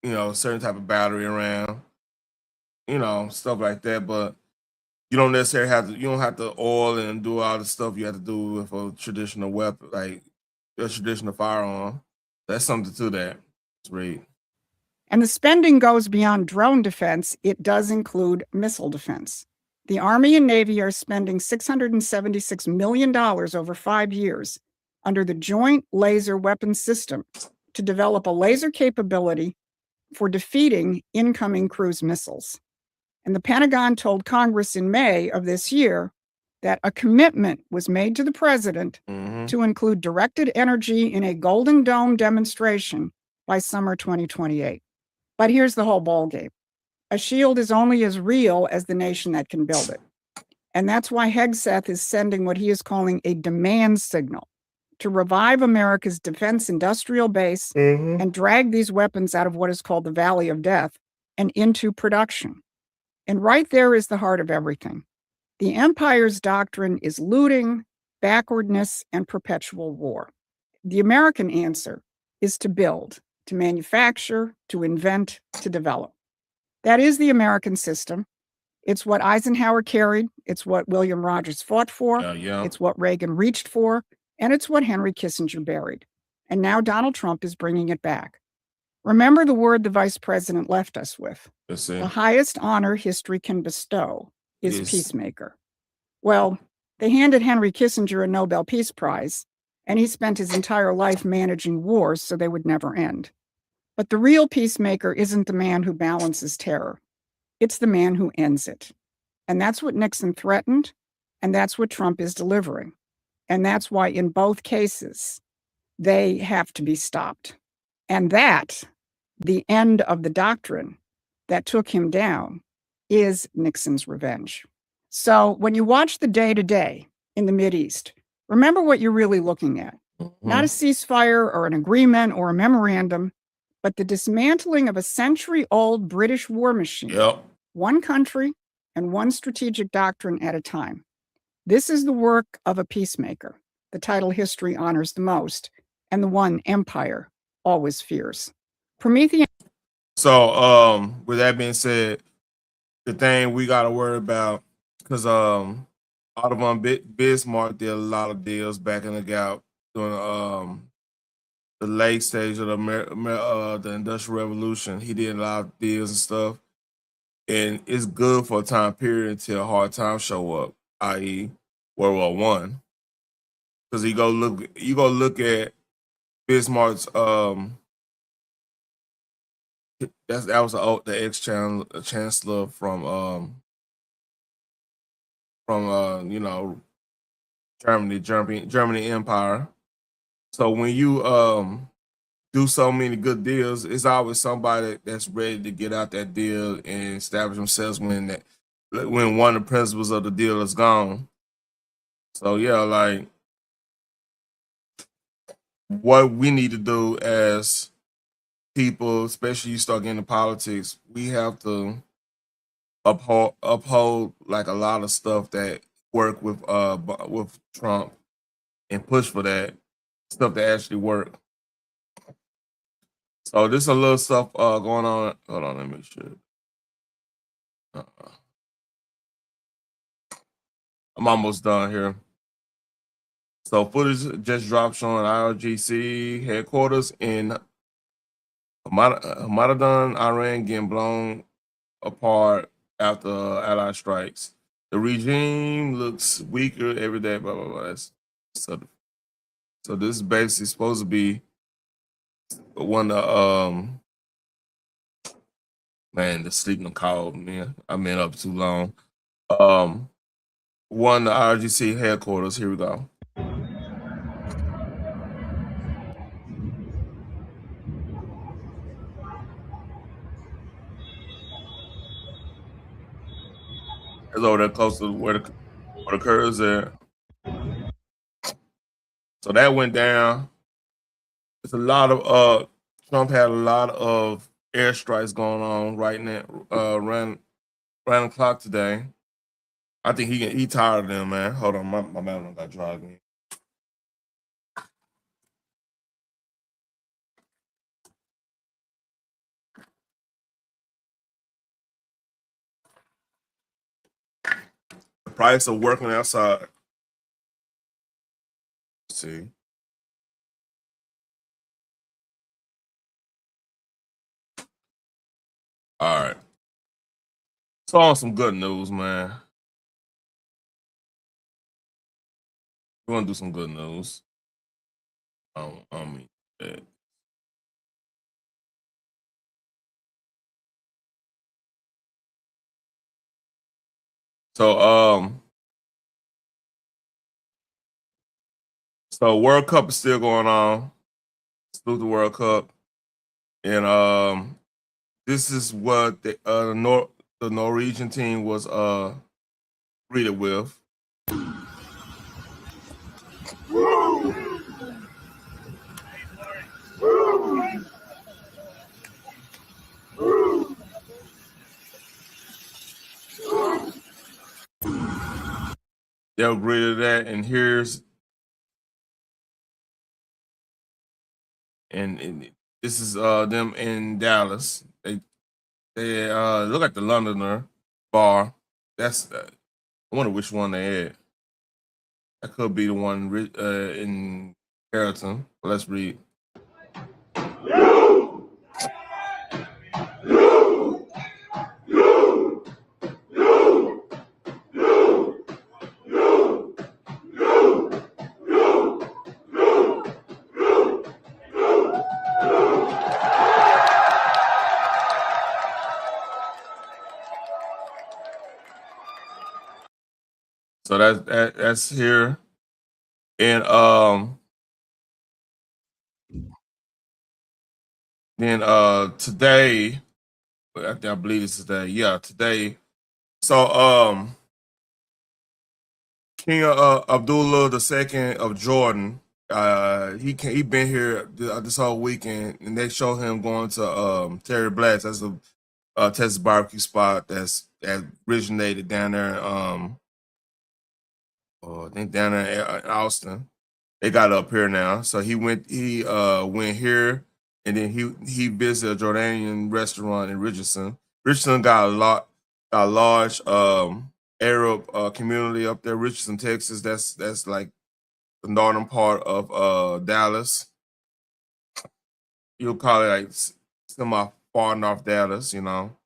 a certain type of battery around, stuff like that. But you don't necessarily have to oil and do all the stuff you have to do with a traditional weapon, like a traditional firearm. That's something to that. Let's read. And the spending goes beyond drone defense. It does include missile defense. The Army and Navy are spending $676 million over 5 years under the Joint Laser Weapons System to develop a laser capability for defeating incoming cruise missiles. And the Pentagon told Congress in May of this year that a commitment was made to the president to include directed energy in a Golden Dome demonstration by summer 2028. But here's the whole ballgame. A shield is only as real as the nation that can build it. And that's why Hegseth is sending what he is calling a demand signal to revive America's defense industrial base and drag these weapons out of what is called the Valley of Death and into production. And right there is the heart of everything. The empire's doctrine is looting, backwardness, and perpetual war. The American answer is to build, to manufacture, to invent, to develop. That is the American system. It's what Eisenhower carried. It's what William Rogers fought for. It's what Reagan reached for. And it's what Henry Kissinger buried. And now Donald Trump is bringing it back. Remember the word the vice president left us with. The highest honor history can bestow is peacemaker. Well, they handed Henry Kissinger a Nobel Peace Prize, and he spent his entire life managing wars so they would never end. But the real peacemaker isn't the man who balances terror. It's the man who ends it. And that's what Nixon threatened, and that's what Trump is delivering. And that's why in both cases, they have to be stopped. And that, the end of the doctrine that took him down, is Nixon's revenge. So when you watch the day-to-day in the Mideast, remember what you're really looking at. Not a ceasefire or an agreement or a memorandum, but the dismantling of a century-old British war machine. Yep. One country and one strategic doctrine at a time. This is the work of a peacemaker, the title history honors the most, and the one empire always fears. Prometheus. So, with that being said, the thing we got to worry about, because Otto von Bismarck did a lot of deals back in the gap during the late stage of the Industrial Revolution. He did a lot of deals and stuff, and it's good for a time period until hard times show up, i.e., World War One. Because you go look at Bismarck's that was the ex-chancellor from you know, Germany Empire. So when you do so many good deals, it's always somebody that's ready to get out that deal and establish themselves when one of the principles of the deal is gone. So yeah, like what we need to do as people, especially you start getting into politics, we have to uphold like a lot of stuff that work with Trump and push for that stuff that actually work. So there's a little stuff going on. Hold on, let me make sure. I'm almost done here. So footage just dropped showing IRGC headquarters in Hamadan, Iran, getting blown apart after Allied strikes. The regime looks weaker every day. Blah blah blah. So this is basically supposed to be one of man, the sleeping called me. I've been up too long. One of the IRGC headquarters. Here we go. It's over there close to where the curves are. So that went down. It's a lot of Trump had a lot of airstrikes going on right now, around the clock today. I think he tired of them, man. Hold on, my man got dry again. The price of working outside. Let's see. All right. So on some good news, man. We want to do some good news. So so World Cup is still going on. Salute the World Cup, and this is what the Norwegian team was greeted with. They were greeted that, and this is them in Dallas. They look like the Londoner bar. That's I wonder which one they had. That could be the one in Carrollton. But let's read. So that's here, and then today, I believe it's today. Yeah, today. So King Abdullah II of Jordan he been here this whole weekend, and they show him going to Terry Black's. That's a Texas barbecue spot that originated down there. I think down there in Austin. They got it up here now. So he went here, and then he visited a Jordanian restaurant in Richardson. Richardson got a large Arab community up there. Richardson, Texas. That's like the northern part of Dallas. You'll call it like semi far north Dallas, you know.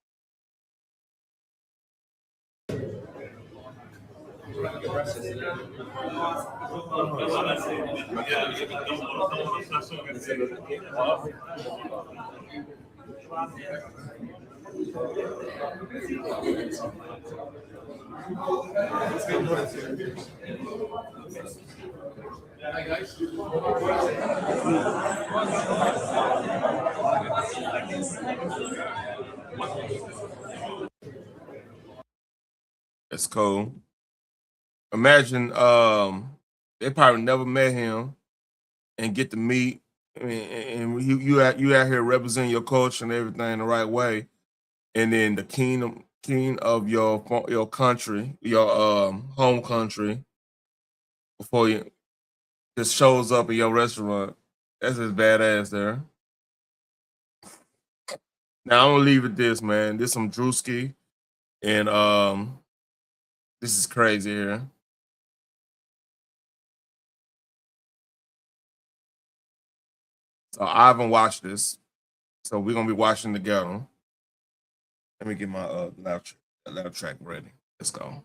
That's cool. Imagine they probably never met him and get to meet, and you out here representing your culture and everything the right way, and then the king of your country, your home country, before you just shows up at your restaurant. That's just badass there. Now I'm gonna leave it this, man. This some Druski, and this is crazy here. So I haven't watched this, so we're gonna be watching together. Let me get my loud track ready. Let's go.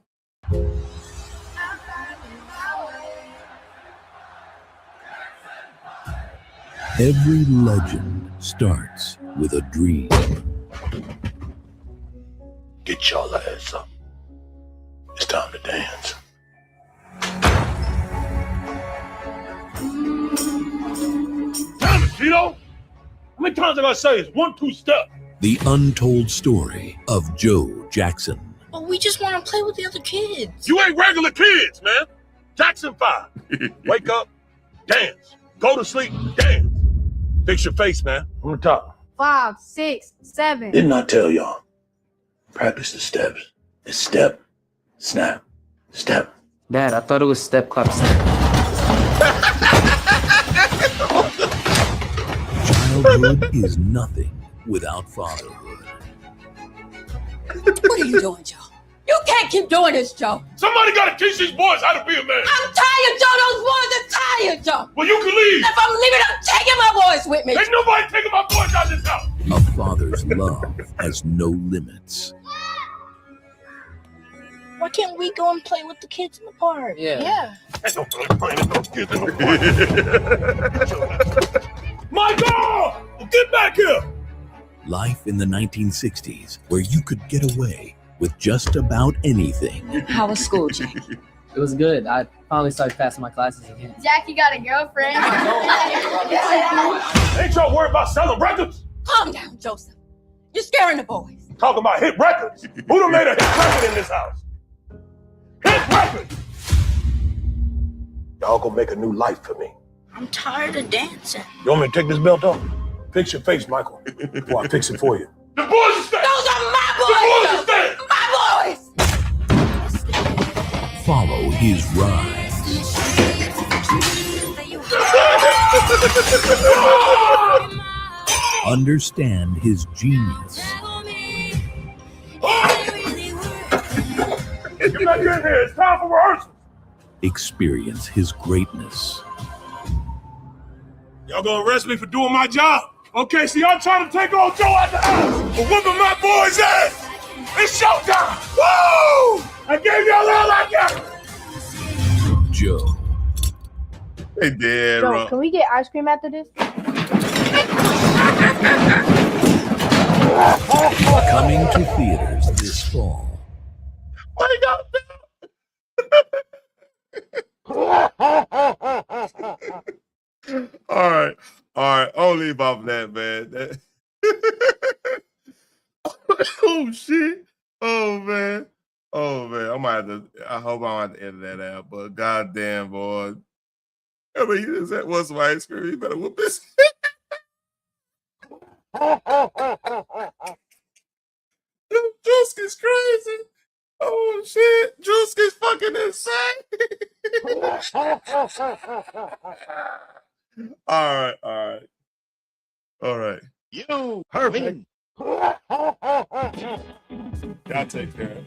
Every legend starts with a dream. Get your ass up. It's time to dance. Damn it, Tito! How many times have I say it's 1-2 step? The untold story of Joe Jackson. But we just want to play with the other kids. You ain't regular kids, man. Jackson 5. Wake up, dance. Go to sleep, dance. Fix your face, man. On the top. 5, 6, 7. Didn't I tell y'all? Practice the steps. It's step, snap, step. Dad, I thought it was step, clap, snap. Childhood is nothing without fatherhood. What are you doing, Joe? You can't keep doing this, Joe. Somebody got to teach these boys how to be a man. I'm tired, Joe. Those boys are tired, Joe. Well, you can leave. If I'm leaving, I'm taking my boys with me. Ain't nobody taking my boys out this house. A father's love has no limits. Why can't we go and play with the kids in the park? Yeah. Ain't no playing with those kids in the park. My God! Get back here! Life in the 1960s, where you could get away with just about anything. How was school, Jack? It was good. I finally started passing my classes again. Jackie got a girlfriend. Ain't y'all worried about selling records? Calm down, Joseph. You're scaring the boys. Talking about hit records. Who done made a hit record in this house? Hit record! Y'all gonna make a new life for me. I'm tired of dancing. You want me to take this belt off? Fix your face, Michael, before I fix it for you. The boys are staying! Those are my boys! The boys are staying! My boys! Follow his rise. Understand his genius. Get back in here. It's time for rehearsal. Experience his greatness. Y'all gonna arrest me for doing my job? Okay, so y'all trying to take old Joe out the house for whooping my boy's ass. It's showtime. Woo! I gave y'all all I got. Joe. They did, Joe, bro. can we get ice cream after this? Coming to theaters this fall. What are y'all doing? All right. I'll leave off that, man. Oh shit. Oh man. I hope I don't have to edit that out, but goddamn, boy. I mean, he just wants some ice cream. You better whoop this. Druski's crazy. Oh shit, Druski's fucking insane. All right. You, perfect. Y'all take care.